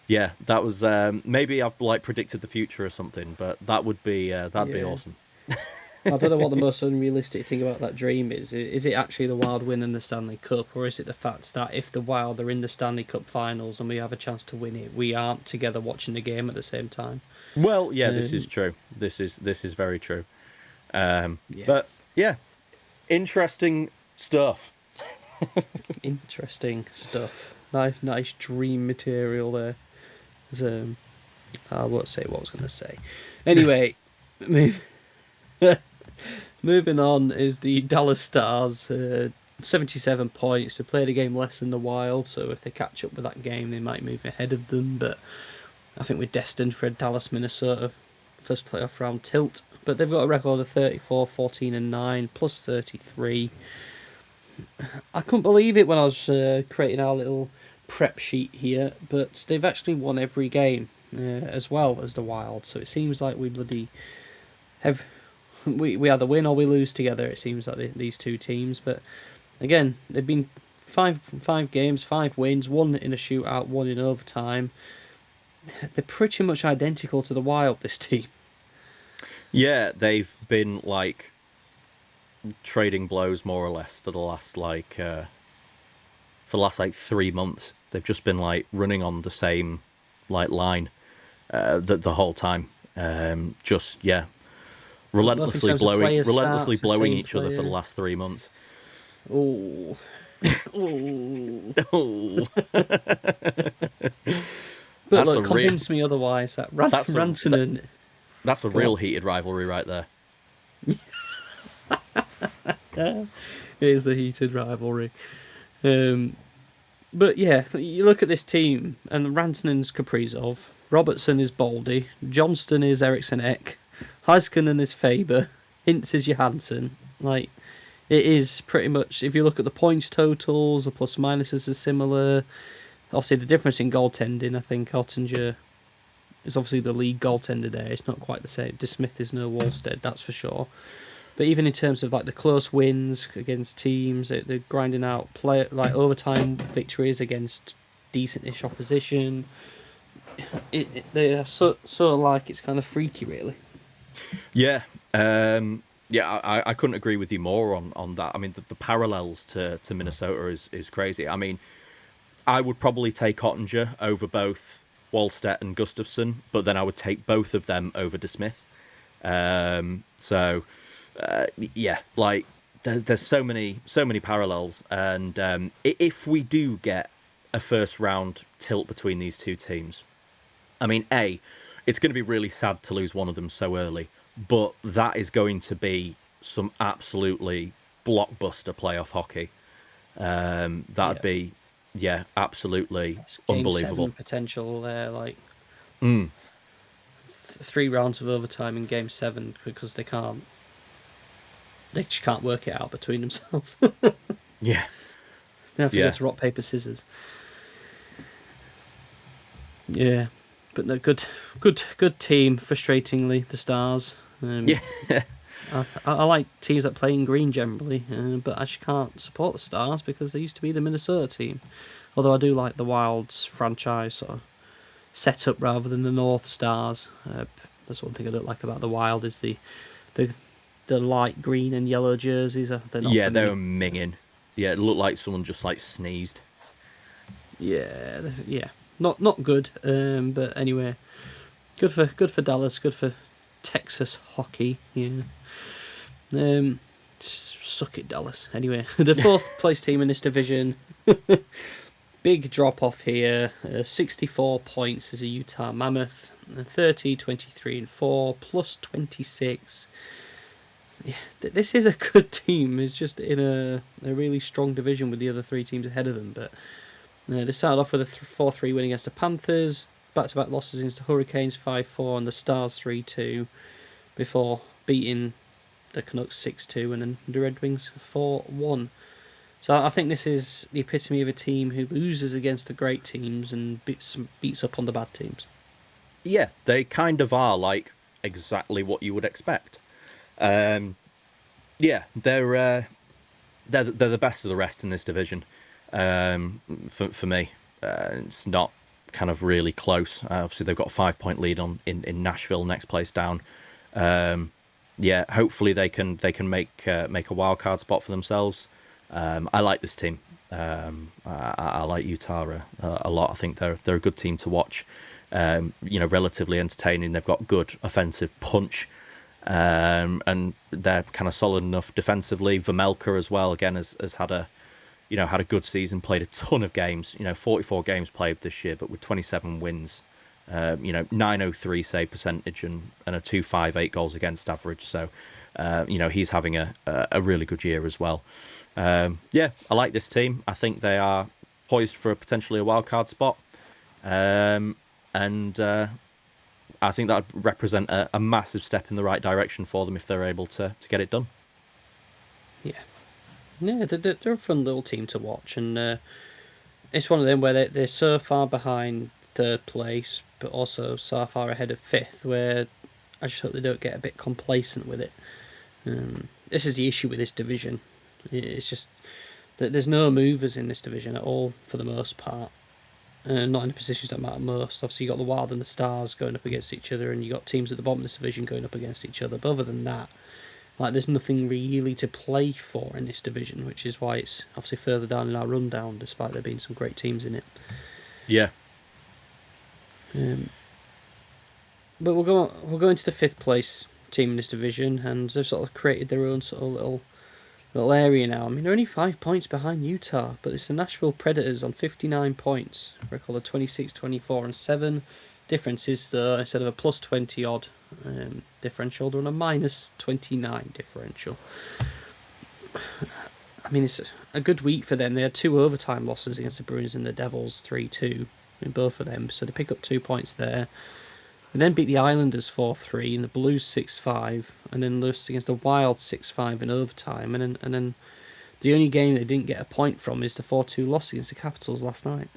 yeah, that was maybe I've like predicted the future or something, but that would be that'd be awesome. I don't know what the most unrealistic thing about that dream is. Is it actually the Wild winning the Stanley Cup, or is it the fact that if the Wild are in the Stanley Cup finals and we have a chance to win it, we aren't together watching the game at the same time? Well, yeah, this is true. This is very true. Yeah. But yeah, interesting stuff. Interesting stuff. Nice dream material there. I won't say what I was going to say. Anyway, moving on is the Dallas Stars. 77 points. They played a game less than the Wild, so if they catch up with that game, they might move ahead of them. But I think we're destined for a Dallas-Minnesota first playoff round tilt. But they've got a record of 34, 14 and 9, plus 33. I couldn't believe it when I was creating our little prep sheet here, but they've actually won every game as well as the Wild. So it seems like we bloody have... We either win or we lose together, it seems like these two teams. But again, they've been five games, 5 wins, 1 in a shootout, 1 in overtime. They're pretty much identical to the Wild, this team. Yeah, they've been like trading blows more or less for the last like 3 months. They've just been like running on the same like line the whole time. Just yeah, relentlessly blowing each other for the last 3 months. Oh. Oh. Oh. But look, convince me otherwise. That Rantanen... That's a real heated rivalry right there. It is the heated rivalry. But yeah, you look at this team, and Rantanen's Kaprizov, Robertson is Baldy, Johnston is Eriksson Ek, Heiskanen is Faber, Hintz is Johansson. Like, it is pretty much, if you look at the points totals, the plus minuses are similar. Obviously, the difference in goaltending, I think Ottinger is obviously the league goaltender there. It's not quite the same. DeSmith is no Wallstead, that's for sure. But even in terms of like the close wins against teams, they're grinding out like overtime victories against decent-ish opposition. They are so like it's kind of freaky, really. Yeah, I couldn't agree with you more on that. I mean, the parallels to Minnesota is crazy. I mean, I would probably take Ottinger over both Wallstedt and Gustafsson, but then I would take both of them over DeSmith. Yeah, like there's so many parallels, and if we do get a first round tilt between these two teams, I mean, it's going to be really sad to lose one of them so early, but that is going to be some absolutely blockbuster playoff hockey. That'd be absolutely unbelievable. Game 7 potential there, like 3 rounds of overtime in Game 7 because they just can't work it out between themselves. Yeah. They have to go to rock, paper, scissors. Yeah. But no, good team, frustratingly, the Stars. I like teams that play in green generally, but I just can't support the Stars because they used to be the Minnesota team. Although I do like the Wild's franchise sort of setup rather than the North Stars. That's one thing I don't like about the Wild is the light green and yellow jerseys. They're not they were minging. Yeah, it looked like someone just like sneezed. Yeah. Not good. But anyway, good for Dallas. Good for Texas hockey. Yeah. Suck it, Dallas. Anyway, the 4th place team in this division. Big drop off here. 64 points is a Utah Mammoth. 30, 23 and 4 plus 26. Yeah, this is a good team. It's just in a really strong division with the other 3 teams ahead of them. But they started off with a 4-3 win against the Panthers. back-to-back losses against the Hurricanes 5-4 and the Stars 3-2 before beating the Canucks 6-2 and then the Red Wings 4-1. So I think this is the epitome of a team who loses against the great teams and beats up on the bad teams. Yeah, they kind of are like exactly what you would expect. Yeah, they're the best of the rest in this division. For me, it's not kind of really close. Obviously, they've got a 5-point lead in Nashville, next place down. Yeah, hopefully they can make a wild card spot for themselves. I like this team. I like Utah a lot. I think they're a good team to watch. Relatively entertaining. They've got good offensive punch, and they're kind of solid enough defensively. Vermelka as well. Again, has had a good season. Played a ton of games. 44 games played this year, but with 27 wins. 903 save percentage and a 258 goals against average. So, he's having a really good year as well. Yeah, I like this team. I think they are poised for potentially a wildcard spot. And I think that would represent a massive step in the right direction for them if they're able to get it done. Yeah. Yeah, they're a fun little team to watch. And it's one of them where they're so far behind third place, but also so far ahead of fifth, where I just hope they don't get a bit complacent with it. This is the issue with this division. It's just that there's no movers in this division at all for the most part. Not in the positions that matter most. Obviously, you got the Wild and the Stars going up against each other, and you got teams at the bottom of this division going up against each other. But other than that, there's nothing really to play for in this division, which is why it's obviously further down in our rundown, despite there being some great teams in it. Yeah. But we'll go into the fifth place team in this division, and they've sort of created their own sort of little area now. I mean, they're only 5 points behind Utah, but it's the Nashville Predators on 59 points. Record of 26, 24, and 7. Difference is, instead of a plus 20 odd differential, they're on a minus 29 differential. I mean, it's a good week for them. They had 2 overtime losses against the Bruins and the Devils, 3-2 in both of them, so they pick up 2 points there. They then beat the Islanders 4-3 and the Blues 6-5, and then lost against the Wild 6-5 in overtime, and then the only game they didn't get a point from is the 4-2 loss against the Capitals last night.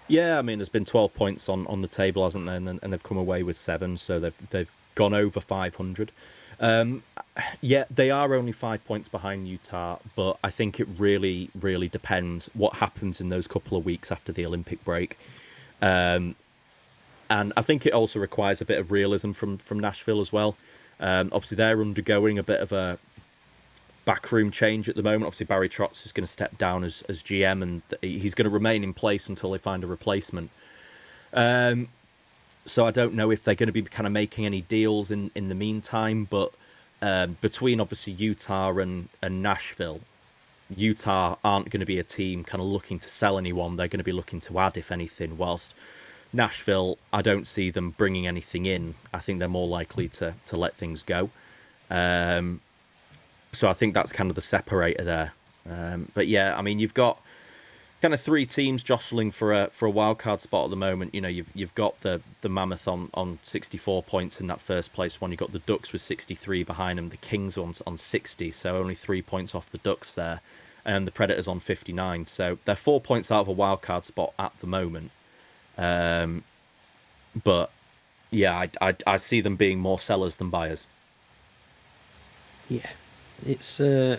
Yeah, I mean, there's been 12 points on the table, hasn't there? And they've come away with 7, so they've gone over 500. Yeah, they are only 5 points behind Utah, but I think it really, really depends what happens in those couple of weeks after the Olympic break. And I think it also requires a bit of realism from Nashville as well. Obviously, they're undergoing a bit of a backroom change at the moment. Obviously, Barry Trotz is going to step down as GM, and he's going to remain in place until they find a replacement. So I don't know if they're going to be kind of making any deals in the meantime. But between obviously Utah and Nashville, Utah aren't going to be a team kind of looking to sell anyone. They're going to be looking to add, if anything, whilst Nashville, I don't see them bringing anything in. I think they're more likely to let things go. So I think that's kind of the separator there. But yeah, I mean, you've got kind of 3 teams jostling for a wildcard spot at the moment. You've got the Mammoth on 64 points in that first place one. You've got the Ducks with 63 behind them. The Kings on 60, so only 3 points off the Ducks there. And the Predators on 59. So they're 4 points out of a wildcard spot at the moment. But yeah, I see them being more sellers than buyers. Yeah, it's I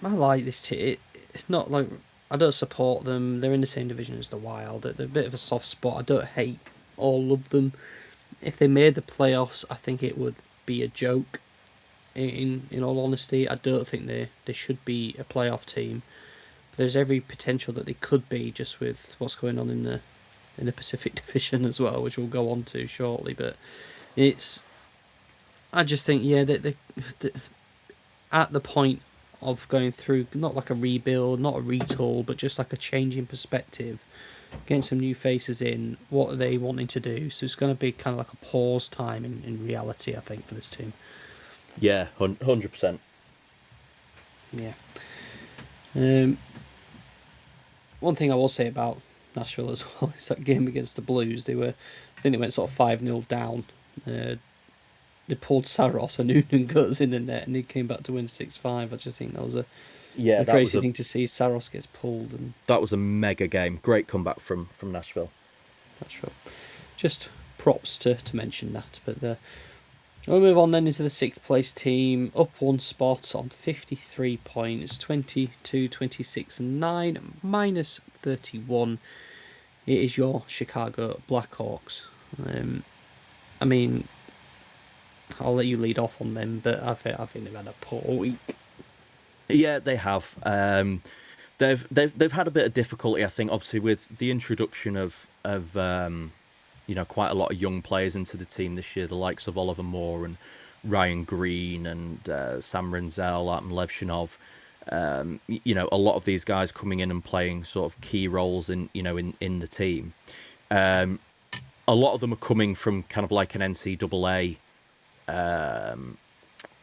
like this team. It's not like I don't support them. They're in the same division as the Wild. They're a bit of a soft spot. I don't hate or love them. If they made the playoffs, I think it would be a joke. In all honesty, I don't think they should be a playoff team. There's every potential that they could be, just with what's going on in the Pacific Division as well, which we'll go on to shortly. But I just think, yeah, they at the point of going through not like a rebuild, not a retool, but just like a change in perspective, getting some new faces in. What are they wanting to do? So it's going to be kind of like a pause time in reality, I think, for this team. Yeah, 100%. Yeah. One thing I will say about Nashville as well is that game against the Blues. I think they went sort of 5-0 down. They pulled Saros and Noonan Guts in the net, and he came back to win 6-5. I just think that was a crazy thing to see. Saros gets pulled, and that was a mega game. Great comeback from Nashville. Nashville. Just props to mention that. But we'll move on then into the 6th place team, up one spot on 53 points, 22, 26 and 9, minus 31. It is your Chicago Blackhawks. I mean, I'll let you lead off on them, but I think they've had a poor week. Yeah, they have. They've had a bit of difficulty, I think, obviously with the introduction of quite a lot of young players into the team this year, the likes of Oliver Moore and Ryan Green and Sam Rinzel, Artem Levshinov. A lot of these guys coming in and playing sort of key roles in the team. A lot of them are coming from kind of like an NCAA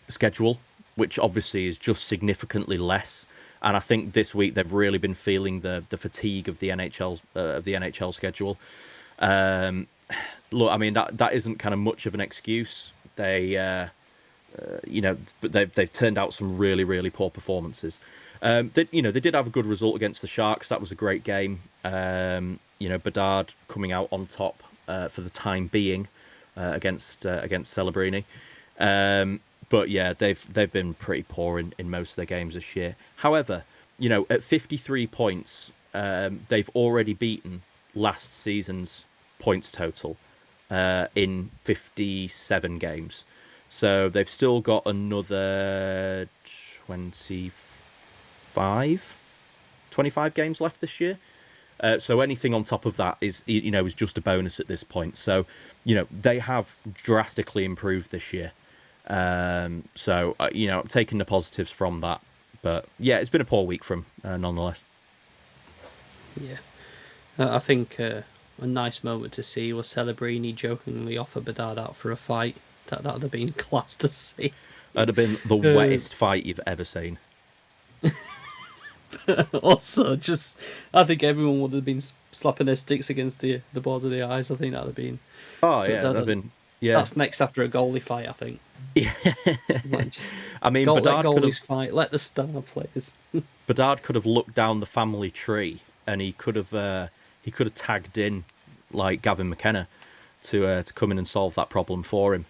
schedule, which obviously is just significantly less. And I think this week they've really been feeling the fatigue of the NHL schedule. Look, I mean that isn't kind of much of an excuse. They, but they've turned out some really, really poor performances. They did have a good result against the Sharks. That was a great game. Bedard coming out on top for the time being against Celebrini. But yeah, they've been pretty poor in most of their games this year. However, at 53 points, they've already beaten last season's points total in 57 games. So they've still got another 25 games left this year. So anything on top of that is just a bonus at this point. So, they have drastically improved this year. I'm taking the positives from that. But yeah, it's been a poor week from nonetheless. Yeah. I think a nice moment to see was Celebrini jokingly offer Bedard out for a fight. That would have been class to see. That'd have been the wettest fight you've ever seen. Also, I think everyone would have been slapping their sticks against the boards of the eyes. I think that would have been. Oh yeah, that'd have been. Yeah, that's next after a goalie fight, I think. Yeah, I mean, let goalies fight. Let the star players. Bedard could have looked down the family tree, and he could have tagged in like Gavin McKenna to come in and solve that problem for him.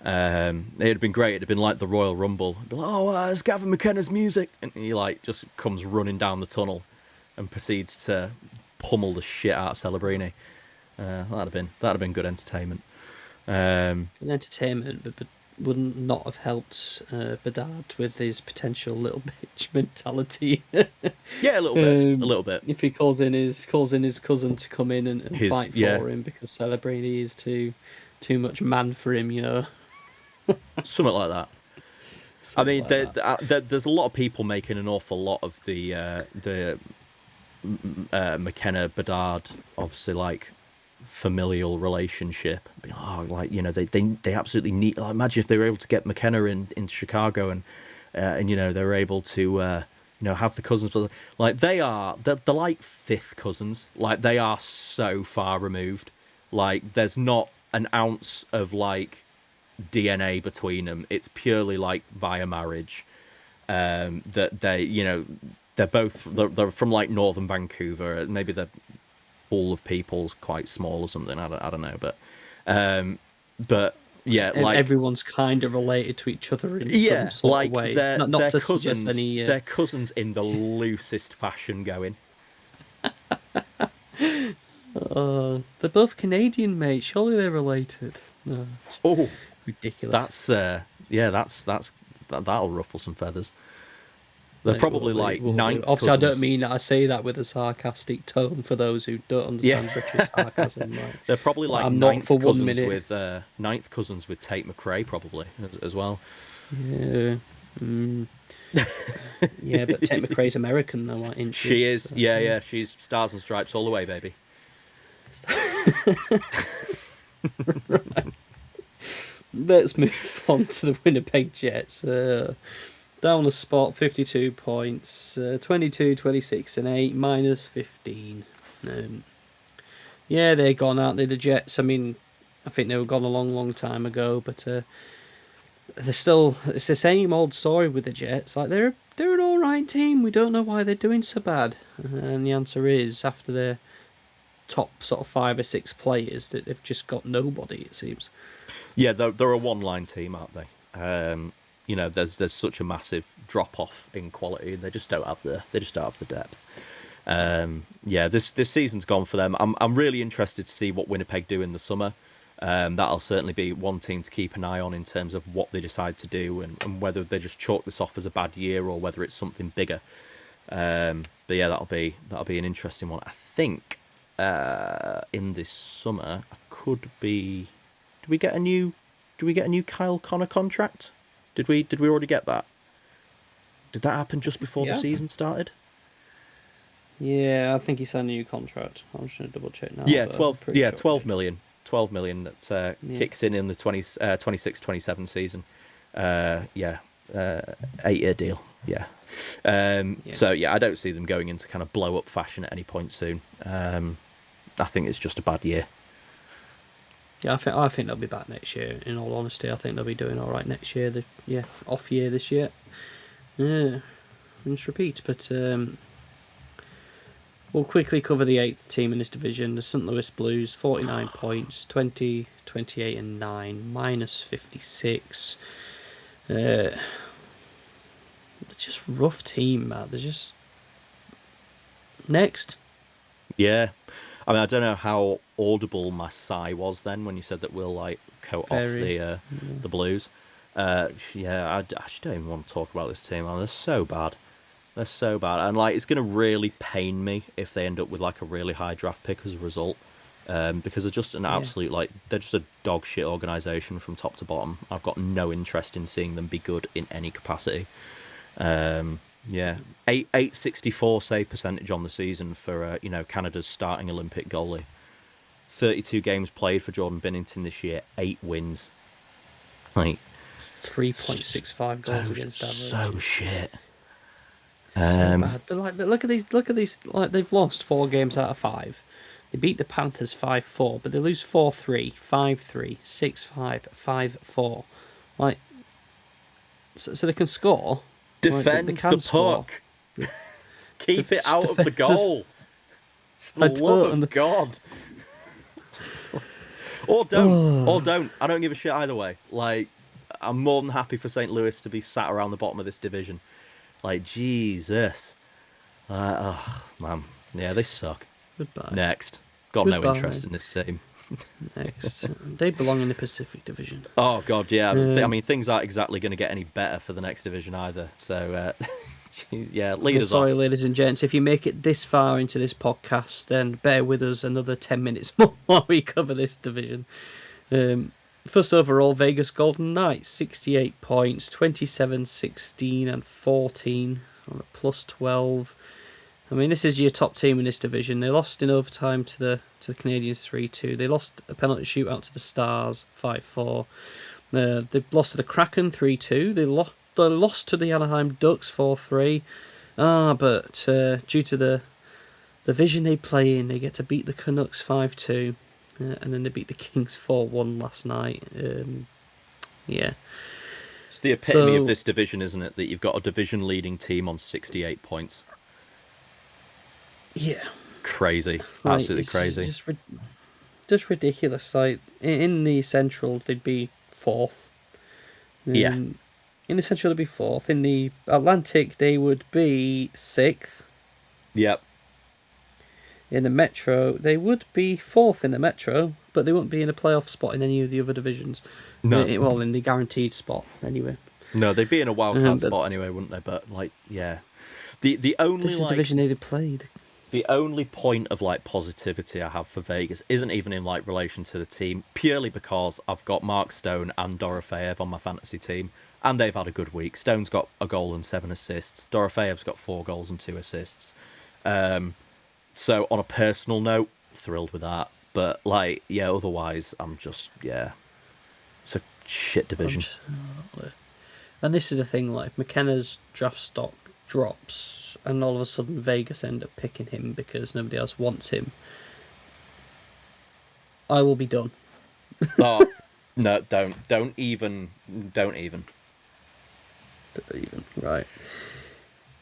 It'd have been great. It'd have been like the Royal Rumble. It'd be like, it's Gavin McKenna's music, and he just comes running down the tunnel and proceeds to pummel the shit out of Celebrini. That'd have been good entertainment. Good entertainment, but wouldn't not have helped Bedard with his potential little bitch mentality. Yeah, a little bit. If he calls in his cousin to come in and fight for him because Celebrini is too much man for him, Something like that. There's a lot of people making an awful lot of the McKenna Bedard, obviously, like familial relationship. They absolutely need. Imagine if they were able to get McKenna in Chicago and they were able to have the cousins. Like they're like fifth cousins. Like they are so far removed. Like there's not an ounce of like DNA between them. It's purely like via marriage. That they're from like northern Vancouver. Maybe the pool of people's quite small or something. I don't know, but yeah, like everyone's kind of related to each other in some sort of way. Not to cousins. Any, they're cousins in the loosest fashion going. They're both Canadian, mate. Surely they're related. No, ridiculous. That'll ruffle some feathers. They're probably like ninth. Obviously, cousins. I don't mean that. I say that with a sarcastic tone for those who don't understand British sarcasm. Like, they're probably like ninth cousins with Tate McRae, probably as well. Yeah. Yeah, but Tate McRae's American though, isn't she? She is. So, yeah. She's Stars and Stripes all the way, baby. Right. Let's move on to the Winnipeg Jets. Down the spot, 52 points, 22, 26 and 8, minus 15. Yeah, they're gone, aren't they? The Jets. I mean, I think they were gone a long, long time ago, but they're still. It's the same old story with the Jets. Like they're an all right team. We don't know why they're doing so bad, and the answer is after their top sort of 5 or 6 players that they've just got nobody. It seems. Yeah, they're a one-line team, aren't they? There's such a massive drop off in quality. They just don't have the depth. This season's gone for them. I'm really interested to see what Winnipeg do in the summer. That'll certainly be one team to keep an eye on in terms of what they decide to do and whether they just chalk this off as a bad year or whether it's something bigger. But yeah, that'll be an interesting one. I think in this summer could be. Do we get a new Kyle Connor contract? Did we already get that? Did that happen just before the season started? Yeah, I think he signed a new contract. I'm just going to double check now. Yeah, 12. Yeah, 12 million. 12 million that kicks in the 26-27 season. 8-year deal. Yeah. So yeah, I don't see them going into kind of blow up fashion at any point soon. I think it's just a bad year. Yeah, I think they'll be back next year. In all honesty, I think they'll be doing all right next year. Off year this year. Yeah, just repeat. But we'll quickly cover the 8th team in this division. The St. Louis Blues, 49 points, 20, 28 and 9, minus 56. They're just rough team, Matt. They're just next. Yeah. I mean, I don't know how audible my sigh was then when you said that we'll like coat off the Blues. I just don't even want to talk about this team. Man. They're so bad. They're so bad, and like it's gonna really pain me if they end up with like a really high draft pick as a result, because they're just an absolute they're just a dog shit organisation from top to bottom. I've got no interest in seeing them be good in any capacity. 864 save percentage on the season for Canada's starting Olympic goalie. 32 games played for Jordan Binnington this year, 8 wins. Like 3.65 goals against average. So shit. So bad. But like, look at these. Like they've lost 4 games out of 5. They beat the Panthers 5-4, but they lose 4-3, 5-3, 6-5, 5-4. Like, so they can score. Defend the puck. Keep it out of the goal. For the love of God. Or don't. I don't give a shit either way. Like, I'm more than happy for St. Louis to be sat around the bottom of this division. Like, Jesus. Man. Yeah, they suck. Goodbye. Next. Got no interest in this team. Next. They belong in the Pacific Division. Oh, God, yeah. I mean, things aren't exactly going to get any better for the next division either. So, yeah, lead us Sorry, off. ladies and gents. If you make it this far into this podcast, then bear with us another 10 minutes more while we cover this division. First overall, Vegas Golden Knights, 68 points, 27, 16 and 14 on a plus 12. I mean, this is your top team in this division. They lost in overtime to the Canadiens 3-2. They lost a penalty shootout to the Stars 5-4. They lost to the Kraken 3-2. They lost to the Anaheim Ducks 4-3. But due to the division they play in, they get to beat the Canucks 5-2. And then they beat the Kings 4-1 last night. Yeah. It's the epitome of this division, isn't it? That you've got a division-leading team on 68 points. Yeah. Crazy. Absolutely crazy. Just ridiculous. Like, in the Central, they'd be 4th. In the Central, they'd be 4th. In the Atlantic, they would be 6th. Yep. In the Metro, they would be 4th in the Metro, but they wouldn't be in a playoff spot in any of the other divisions. No. Well, in the guaranteed spot, anyway. No, they'd be in a wildcard spot anyway, wouldn't they? But, like, yeah. The only, this is the division they'd played. The only point of, like, positivity I have for Vegas isn't even in, like, relation to the team, purely because I've got Mark Stone and Dorofeyev on my fantasy team, and they've had a good week. Stone's got a goal and 7 assists. Dorofeyev's got 4 goals and 2 assists. So, on a personal note, thrilled with that. But, like, yeah, otherwise, I'm just, yeah. It's a shit division. And this is the thing, like, if McKenna's draft stock drops, and all of a sudden Vegas end up picking him because nobody else wants him, I will be done. Oh, no, don't even. Right.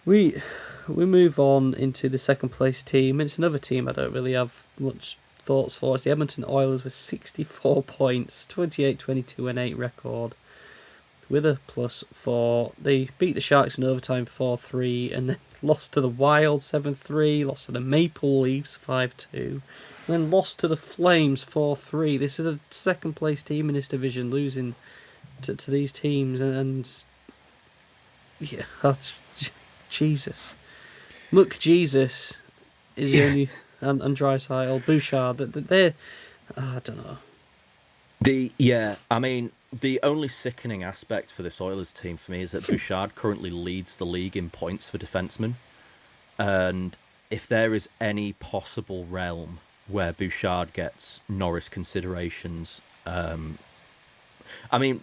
We move on into the second place team, and it's another team I don't really have much thoughts for. It's the Edmonton Oilers with 64 points, 28, 22 and 8 record, with a +4. They beat the Sharks in overtime 4-3, and then lost to the Wild 7-3, lost to the Maple Leafs 5-2, and then lost to the Flames 4-3. This is a second place team in this division, losing to these teams, and yeah, that's Jesus. Look, Jesus is the only, and Draisaitl, Bouchard. They're, I don't know. I mean, the only sickening aspect for this Oilers team for me is that Bouchard currently leads the league in points for defensemen, and if there is any possible realm where Bouchard gets Norris considerations, I mean,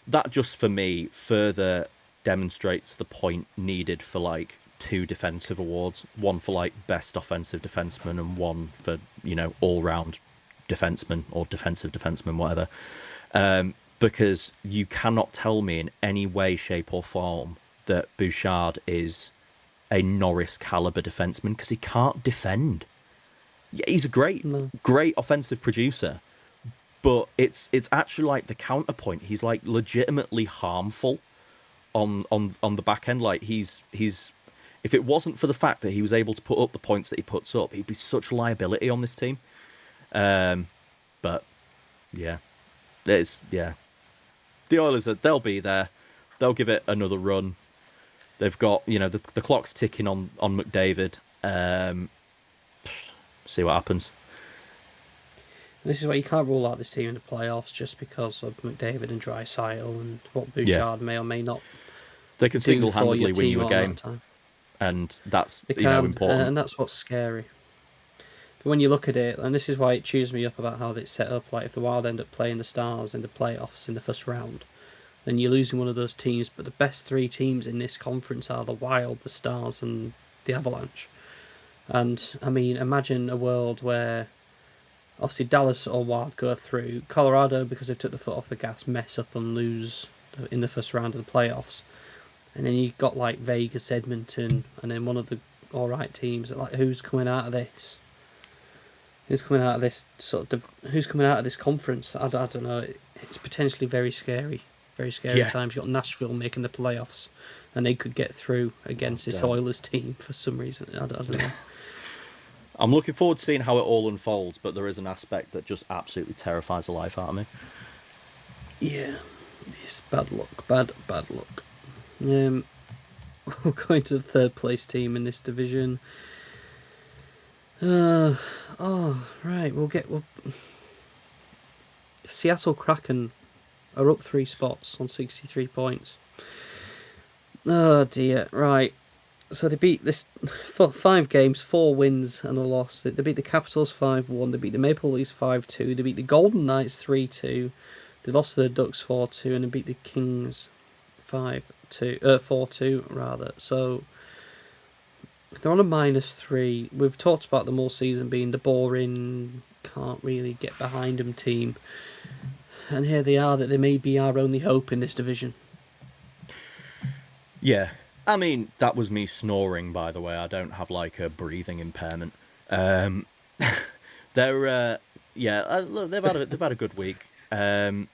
that just for me further demonstrates the point needed for like 2 defensive awards, one for like best offensive defenseman and one for, you know, all-round defenseman or defensive defenseman, whatever, because you cannot tell me in any way, shape or form that Bouchard is a Norris caliber defenseman, because he can't defend. Yeah, he's a great offensive producer, but it's actually like the counterpoint. He's like legitimately harmful on the back end. Like he's if it wasn't for the fact that he was able to put up the points that he puts up, he'd be such a liability on this team. But yeah, the Oilers, they'll be there. They'll give it another run. They've got, you know, the clock's ticking on McDavid. See what happens. This is why you can't rule out this team in the playoffs just because of McDavid and Draisaitl and what Bouchard may or may not. They can single-handedly win you a game, and that's important. And that's what's scary. But when you look at it, and this is why it chews me up about how it's set up, like if the Wild end up playing the Stars in the playoffs in the first round, then you're losing one of those teams, but the best 3 teams in this conference are the Wild, the Stars, and the Avalanche. And, I mean, imagine a world where, obviously, Dallas or Wild go through, Colorado, because they've took the foot off the gas, mess up and lose in the first round of the playoffs. And then you've got, like, Vegas, Edmonton, and then one of the alright teams. Like, who's coming out of this? Who's coming out of this who's coming out of this conference? I don't know. It's potentially very scary. Very scary times. You've got Nashville making the playoffs, and they could get through against this Oilers team for some reason. I don't know. I'm looking forward to seeing how it all unfolds, but there is an aspect that just absolutely terrifies the life out of me. Yeah, it's bad luck. Bad luck. We'll go into the third place team in this division. Right. Seattle Kraken are up 3 spots on 63 points. Oh dear. Right. So they beat this 5 games, 4 wins and a loss. They beat the Capitals 5-1. They beat the Maple Leafs 5-2. They beat the Golden Knights 3-2. They lost to the Ducks 4-2, and they beat the Kings 4-2 rather. So they're on a -3. We've talked about them all season being the boring, can't really get behind them team. And here they are, that they may be our only hope in this division. Yeah. I mean, that was me snoring, by the way. I don't have, like, a breathing impairment. They've had a good week. I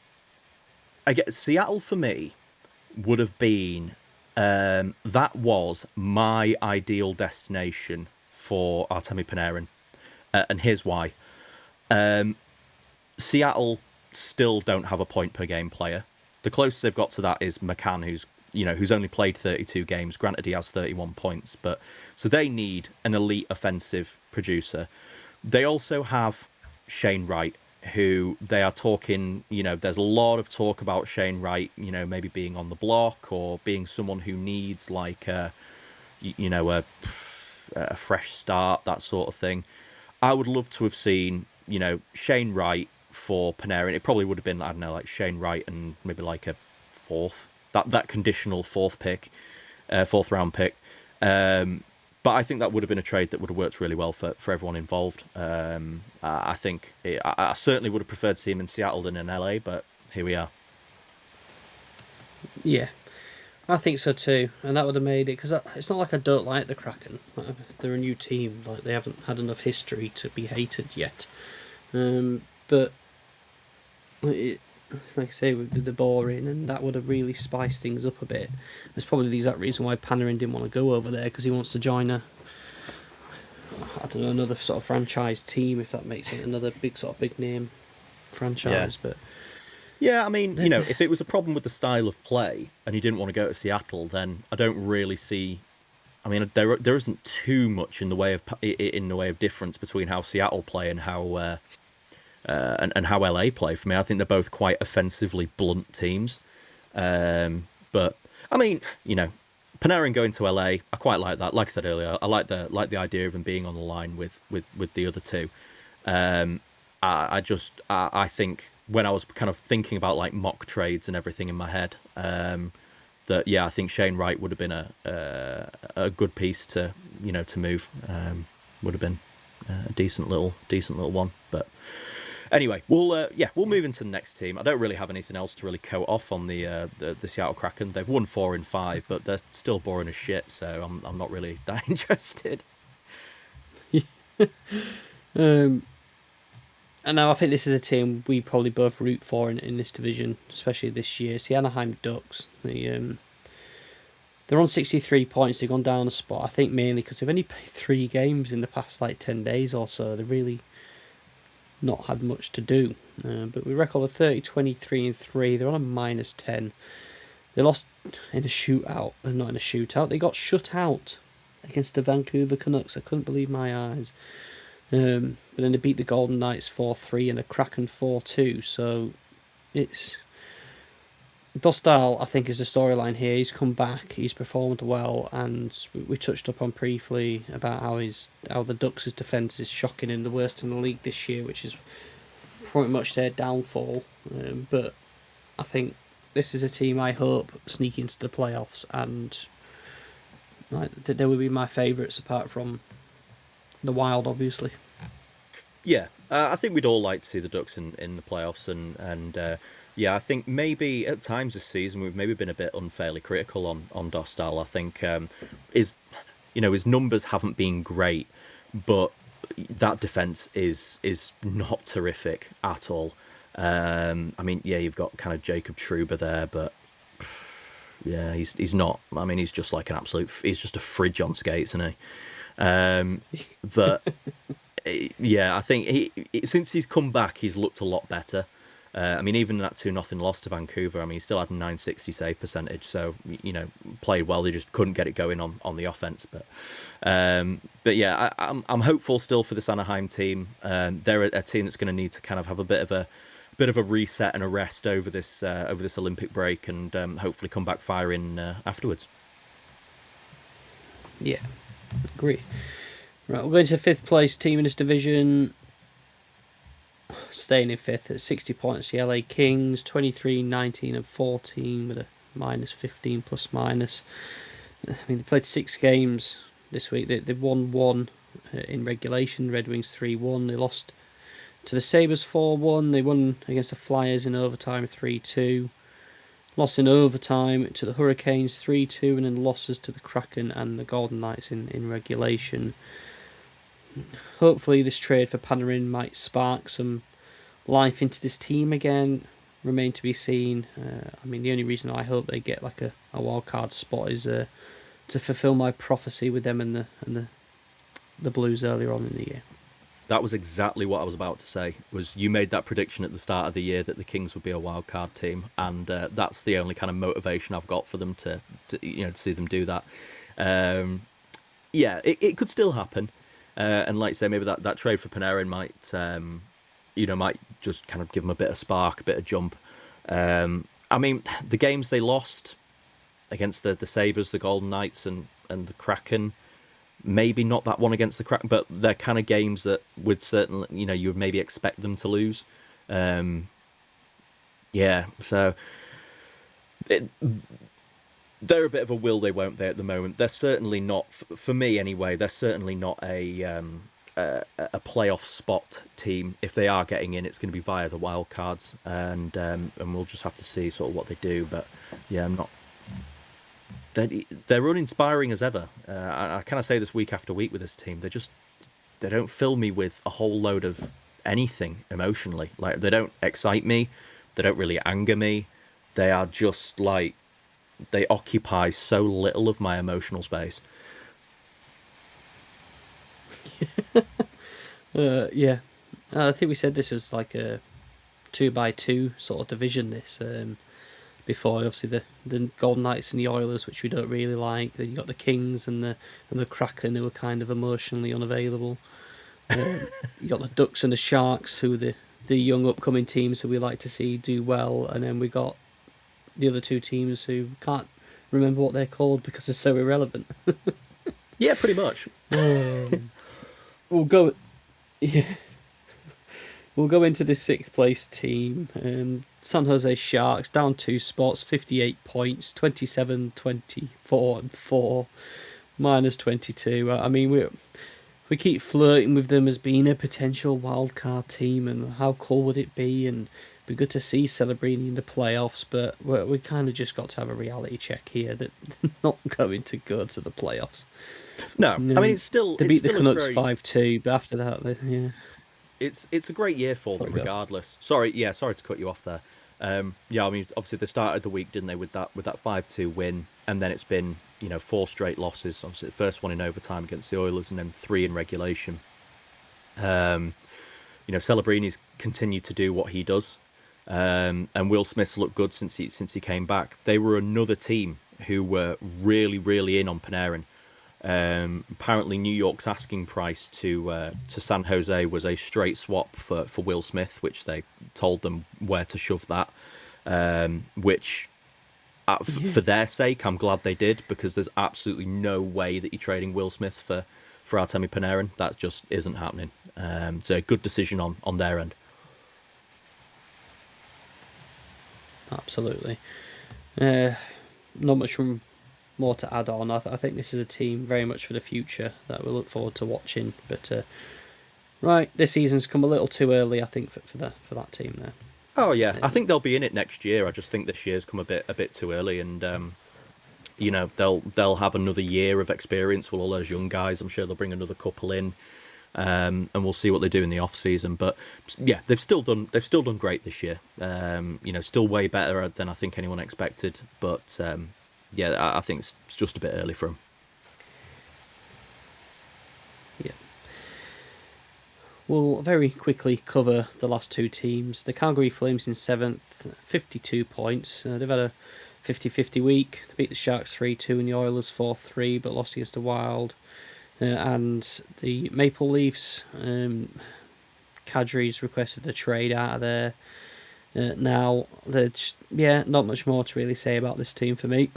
get Seattle for me would have been that was my ideal destination for Artemi Panarin, and here's why. Seattle still don't have a point per game player. The closest they've got to that is McCann, who's only played 32 games. Granted, he has 31 points, but so they need an elite offensive producer. They also have Shane Wright, who they are talking, there's a lot of talk about Shane Wright, maybe being on the block or being someone who needs like a fresh start, that sort of thing. I would love to have seen, Shane Wright for Panarin. It probably would have been, I don't know, like Shane Wright and maybe like a fourth, that conditional fourth round pick. But I think that would have been a trade that would have worked really well for everyone involved. I think I certainly would have preferred to see him in Seattle than in LA, but here we are. Yeah, I think so too, and that would have made it, because it's not like I don't like the Kraken. They're a new team, like they haven't had enough history to be hated yet. But it, like I say, they're boring, and that would have really spiced things up a bit. It's probably the exact reason why Panarin didn't want to go over there, because he wants to join another sort of franchise team, if that makes it, another big name franchise. Yeah. But Yeah, I mean, if it was a problem with the style of play and he didn't want to go to Seattle, then I don't really see. I mean, there isn't too much in the way of difference between how Seattle play and how and how LA play. For me, I think they're both quite offensively blunt teams. But I mean, Panarin going to LA, I quite like that. Like I said earlier, I like the idea of him being on the line with the other two. I think when I was kind of thinking about like mock trades and everything in my head, that I think Shane Wright would have been a good piece to move. Would have been a decent little one. But anyway, we'll move into the next team. I don't really have anything else to really coat off on the Seattle Kraken. They've won 4 in 5, but they're still boring as shit. So I'm not really that interested. And now I think this is a team we probably both root for in this division, especially this year. It's the Anaheim Ducks. They're on 63 points. They've gone down a spot, I think mainly because they've only played 3 games in the past 10 days or so. They've really not had much to do. But we record a 30-23-3. They're on a -10. They lost in a shootout, not in a shootout. They got shut out against the Vancouver Canucks. I couldn't believe my eyes. But then they beat the Golden Knights 4-3 and the Kraken 4-2. So it's Dostal, I think, is the storyline here. He's come back, he's performed well, and we touched up on briefly about how the Ducks' defence is shocking and the worst in the league this year, which is pretty much their downfall. But I think this is a team I hope sneak into the playoffs, and they will be my favourites apart from the Wild, obviously. Yeah, I think we'd all like to see the Ducks in the playoffs, and I think maybe at times this season we've maybe been a bit unfairly critical on Dostal. I think his numbers haven't been great, but that defense is not terrific at all. I mean, you've got kind of Jacob Trouba there, but yeah, he's not. I mean, he's just like he's just a fridge on skates, isn't he? But I think since he's come back, he's looked a lot better. I mean, even that 2-0 loss to Vancouver, I mean, he still had a 960 save percentage, so played well. They just couldn't get it going on the offense. But I'm hopeful still for this Anaheim team. They're a team that's going to need to kind of have a bit of a reset and a rest over this Olympic break, and hopefully come back firing afterwards. Yeah. Agree. Right, we're going to the 5th place team in this division. Staying in 5th at 60 points, the LA Kings, 23, 19 and 14 with a -15 plus-minus. I mean, they played 6 games this week. They won 1 in regulation, Red Wings 3-1. They lost to the Sabres 4-1. They won against the Flyers in overtime 3-2. Lost in overtime to the Hurricanes 3-2, and then losses to the Kraken and the Golden Knights in regulation. Hopefully this trade for Panarin might spark some life into this team again. Remain to be seen. I mean, the only reason I hope they get like a wild card spot is to fulfill my prophecy with them and the Blues earlier on in the year. That was exactly what I was about to say. Was you made that prediction at the start of the year that the Kings would be a wild card team, and that's the only kind of motivation I've got for them to see them do that. It could still happen, and like I say, maybe that trade for Panarin might just kind of give them a bit of spark, a bit of jump. I mean, the games they lost against the Sabres, the Golden Knights, and the Kraken. Maybe not that one against the Kraken, but they're kind of games that would certainly, you would maybe expect them to lose. So they're a bit of a will they won't they at the moment. They're certainly not, for me anyway. They're certainly not a playoff spot team. If they are getting in, it's going to be via the wild cards, and we'll just have to see sort of what they do. But yeah, I'm not. They're uninspiring as ever. I kind of say this week after week with this team. They don't fill me with a whole load of anything emotionally. Like, they don't excite me. They don't really anger me. They are just like, they occupy so little of my emotional space. Yeah, I think we said this was like a 2x2 sort of division. This before, obviously the Golden Knights and the Oilers, which we don't really like. Then you got the Kings and the Kraken, who are kind of emotionally unavailable. You got the Ducks and the Sharks, who are the young upcoming teams who we like to see do well, and then we got the other two teams who can't remember what they're called because they're so irrelevant. Yeah, pretty much. We'll go. Yeah. We'll go into the sixth place team. San Jose Sharks down 2 spots, 58 points, 27, 24, and 4, minus 22. I mean, we keep flirting with them as being a potential wildcard team, and how cool would it be? And it'd be good to see Celebrini in the playoffs, but we kind of just got to have a reality check here that they're not going to go to the playoffs. No, I mean, it's still... They beat the Canucks 5-2, but after that, yeah... It's a great year for them, regardless. Sorry to cut you off there. Yeah, I mean, obviously they started the week, didn't they, with that 5-2 win, and then it's been 4 straight losses. Obviously, the first one in overtime against the Oilers, and then 3 in regulation. Celebrini's continued to do what he does, and Will Smith's looked good since he came back. They were another team who were really, really in on Panarin. Apparently, New York's asking price to San Jose was a straight swap for Will Smith, which they told them where to shove that. Which, for their sake, I'm glad they did, because there's absolutely no way that you're trading Will Smith for Artemi Panarin. That just isn't happening. So a good decision on their end. Absolutely. Not much more to add on. I think this is a team very much for the future that we look forward to watching. But right, this season's come a little too early, I think, for that team there. Oh yeah, I think they'll be in it next year. I just think this year's come a bit too early, and they'll have another year of experience with all those young guys. I'm sure they'll bring another couple in, and we'll see what they do in the off season. But yeah, they've still done great this year. Still way better than I think anyone expected. But yeah, I think it's just a bit early for them. Yeah. We'll very quickly cover the last two teams. The Calgary Flames in 7th, 52 points. They've had a 50-50 week. They beat the Sharks 3-2 and the Oilers 4-3, but lost against the Wild. And the Maple Leafs, Kadri's requested a trade out of there. Now, not much more to really say about this team for me.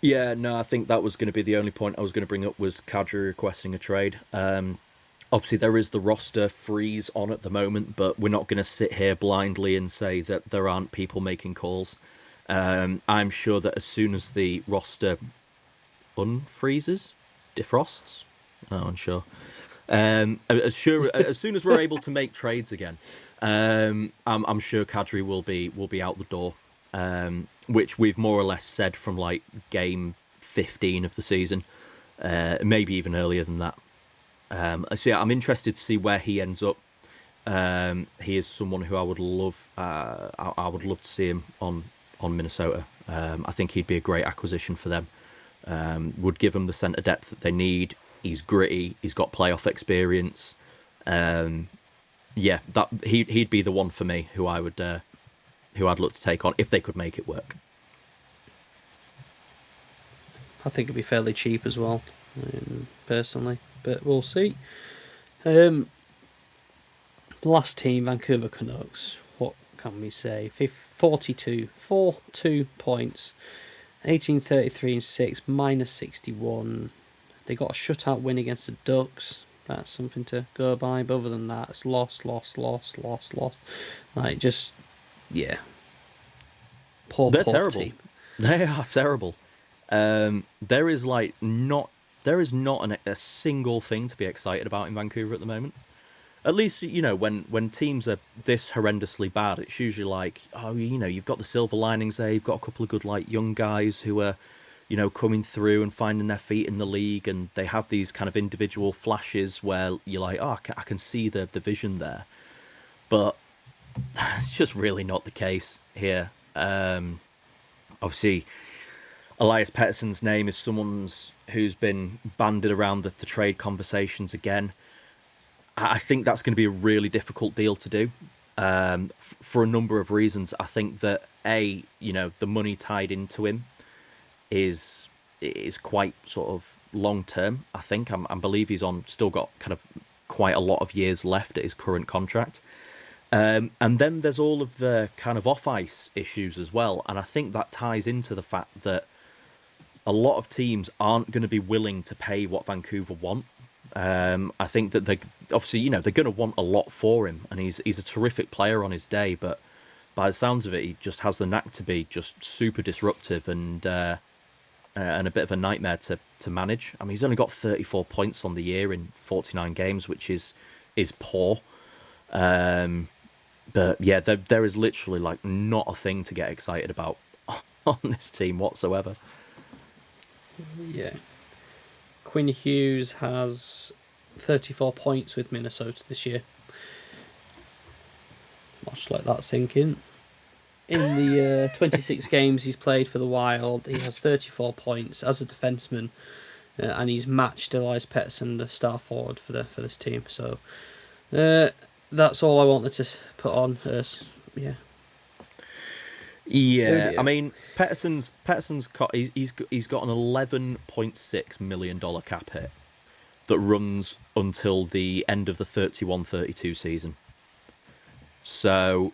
Yeah, no, I think that was going to be the only point I was going to bring up, was Kadri requesting a trade. Obviously, there is the roster freeze on at the moment, but we're not going to sit here blindly and say that there aren't people making calls. I'm sure that as soon as the roster unfreezes, defrosts, unsure. As soon as we're able to make trades again, I'm sure Kadri will be out the door. Which we've more or less said from like game 15 of the season, maybe even earlier than that. So yeah, I'm interested to see where he ends up. He is someone who I would love. I would love to see him on Minnesota. I think he'd be a great acquisition for them. Would give them the centre depth that they need. He's gritty. He's got playoff experience. Yeah, that he'd be the one for me who I'd look to take on if they could make it work. I think it'd be fairly cheap as well, personally, but we'll see. The last team, Vancouver Canucks, what can we say? 42 points, 1833 and 6, minus 61. They got a shutout win against the Ducks. That's something to go by, but other than that, it's loss. Like, just... Yeah. They're poor terrible. Team. They are terrible. There is like not there is not a single thing to be excited about in Vancouver at the moment. At least when teams are this horrendously bad, it's usually like, oh, you've got the silver linings there. You've got a couple of good like young guys who are coming through and finding their feet in the league, and they have these kind of individual flashes where you're like, oh, I can see the vision there. But it's just really not the case here. Obviously, Elias Pettersson's name is someone's who's been banded around the trade conversations again. I think that's going to be a really difficult deal to do for a number of reasons. I think that the money tied into him is quite sort of long term. I think I believe he's still got kind of quite a lot of years left at his current contract. And then there's all of the kind of off ice issues as well, and I think that ties into the fact that a lot of teams aren't going to be willing to pay what Vancouver want. I think that they obviously they're going to want a lot for him, and he's a terrific player on his day, but by the sounds of it, he just has the knack to be just super disruptive and a bit of a nightmare to manage. I mean, he's only got 34 points on the year in 49 games, which is poor. But yeah, there is literally like not a thing to get excited about on this team whatsoever. Yeah. Quinn Hughes has 34 points with Minnesota this year. Much like that sink in. In the 26 games he's played for the Wild, he has 34 points as a defenseman, and he's matched Elias Pettersson, the star forward for this team. So that's all I wanted to put on. Yeah. Yeah, I mean, Pettersson's he's got an $11.6 million cap hit that runs until the end of the 31-32 season. So,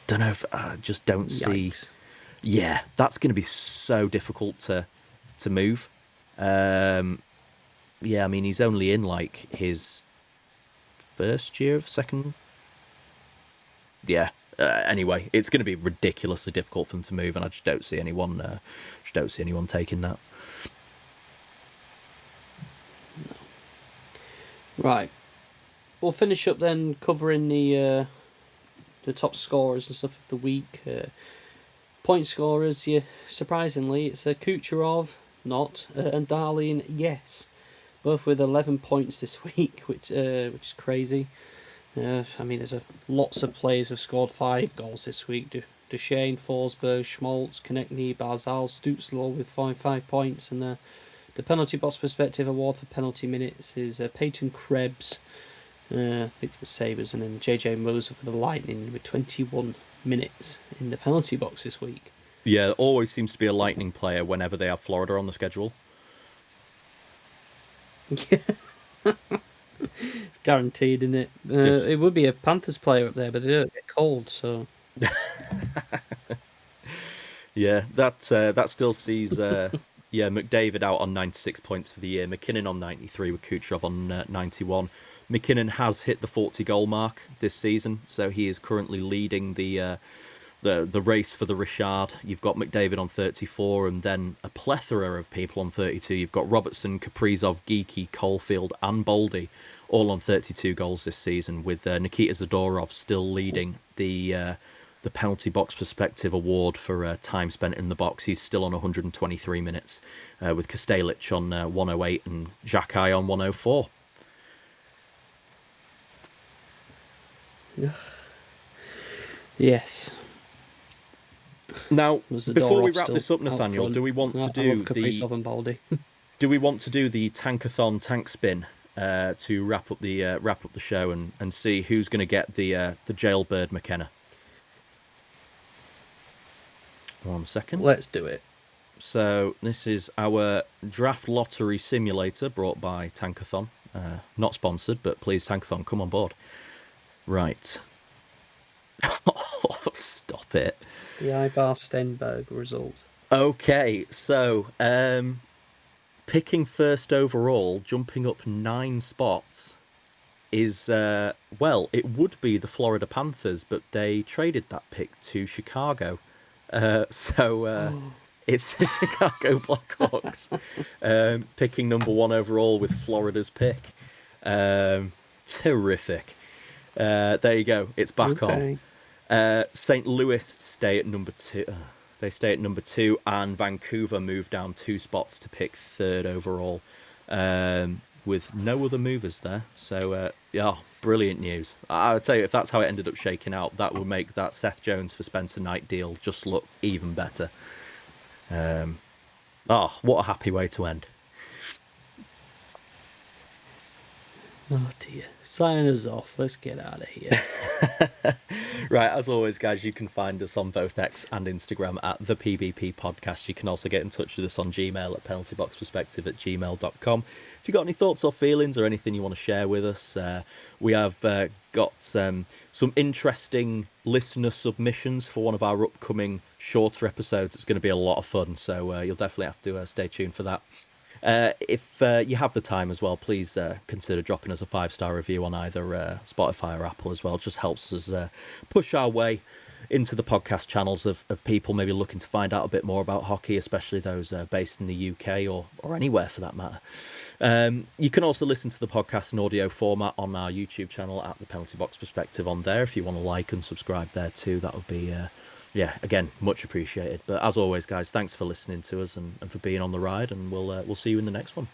don't know if I just don't see. Yeah, that's going to be so difficult to move. Yeah, I mean, he's only in like his first year of second. Yeah. Anyway, it's going to be ridiculously difficult for them to move, and I just don't see anyone taking that. No. Right, we'll finish up then covering the top scorers and stuff of the week. Point scorers, yeah, surprisingly, it's Kucherov, not, and Darlene, yes, both with 11 points this week, which is crazy. I mean, there's lots of players have scored 5 goals this week. Duchesne, Forsberg, Schmaltz, Konechny, Barzal, Stutzler with 5 points. And the penalty box perspective award for penalty minutes is Peyton Krebs, I think for the Sabres, and then JJ Moser for the Lightning with 21 minutes in the penalty box this week. Yeah, always seems to be a Lightning player whenever they have Florida on the schedule. Yeah. It's guaranteed, isn't it? It would be a Panthers player up there, but they don't get cold, so. Yeah, that still sees McDavid out on 96 points for the year, McKinnon on 93 with Kucherov on 91. McKinnon has hit the 40 goal mark this season, so he is currently leading the race for the Richard. You've got McDavid on 34, and then a plethora of people on 32. You've got Robertson, Kaprizov, Geeky, Caulfield, and Boldy all on 32 goals this season, with Nikita Zadorov still leading the penalty box perspective award for time spent in the box. He's still on 123 minutes, with Kostelic on 108 and Xhekaj on 104. Yes. Now, before we wrap this up, Nathaniel, do we want to do do we want to do the tankathon tank spin to wrap up the show and see who's going to get the jailbird McKenna? 1 second. Let's do it. So this is our draft lottery simulator brought by Tankathon. Not sponsored, but please, Tankathon, come on board. Right. Oh, stop it. The Ivar Stenberg result. Okay, so picking first overall, jumping up 9 spots, is, it would be the Florida Panthers, but they traded that pick to Chicago It's the Chicago Blackhawks, picking number 1 overall with Florida's pick. Terrific. There you go. It's back on. St. Louis stay at number 2. They stay at number 2, and Vancouver move down 2 spots to pick 3rd overall, with no other movers there. So, yeah, brilliant news. I would tell you, if that's how it ended up shaking out, that would make that Seth Jones for Spencer Knight deal just look even better. What a happy way to end. Oh dear. Sign us off. Let's get out of here. Right, as always, guys, you can find us on both X and Instagram at the PVP Podcast. You can also get in touch with us on Gmail at penaltyboxperspective@gmail.com. If you've got any thoughts or feelings or anything you want to share with us, we have got some interesting listener submissions for one of our upcoming shorter episodes. It's going to be a lot of fun, so you'll definitely have to stay tuned for that. If you have the time as well, please consider dropping us a 5-star review on either Spotify or Apple as well. It just helps us push our way into the podcast channels of people maybe looking to find out a bit more about hockey, especially those based in the UK or anywhere for that matter. You can also listen to the podcast in audio format on our YouTube channel at the Penalty Box Perspective on there. If you want to like and subscribe there too, that would be... again, much appreciated. But as always, guys, thanks for listening to us and for being on the ride, and we'll see you in the next one.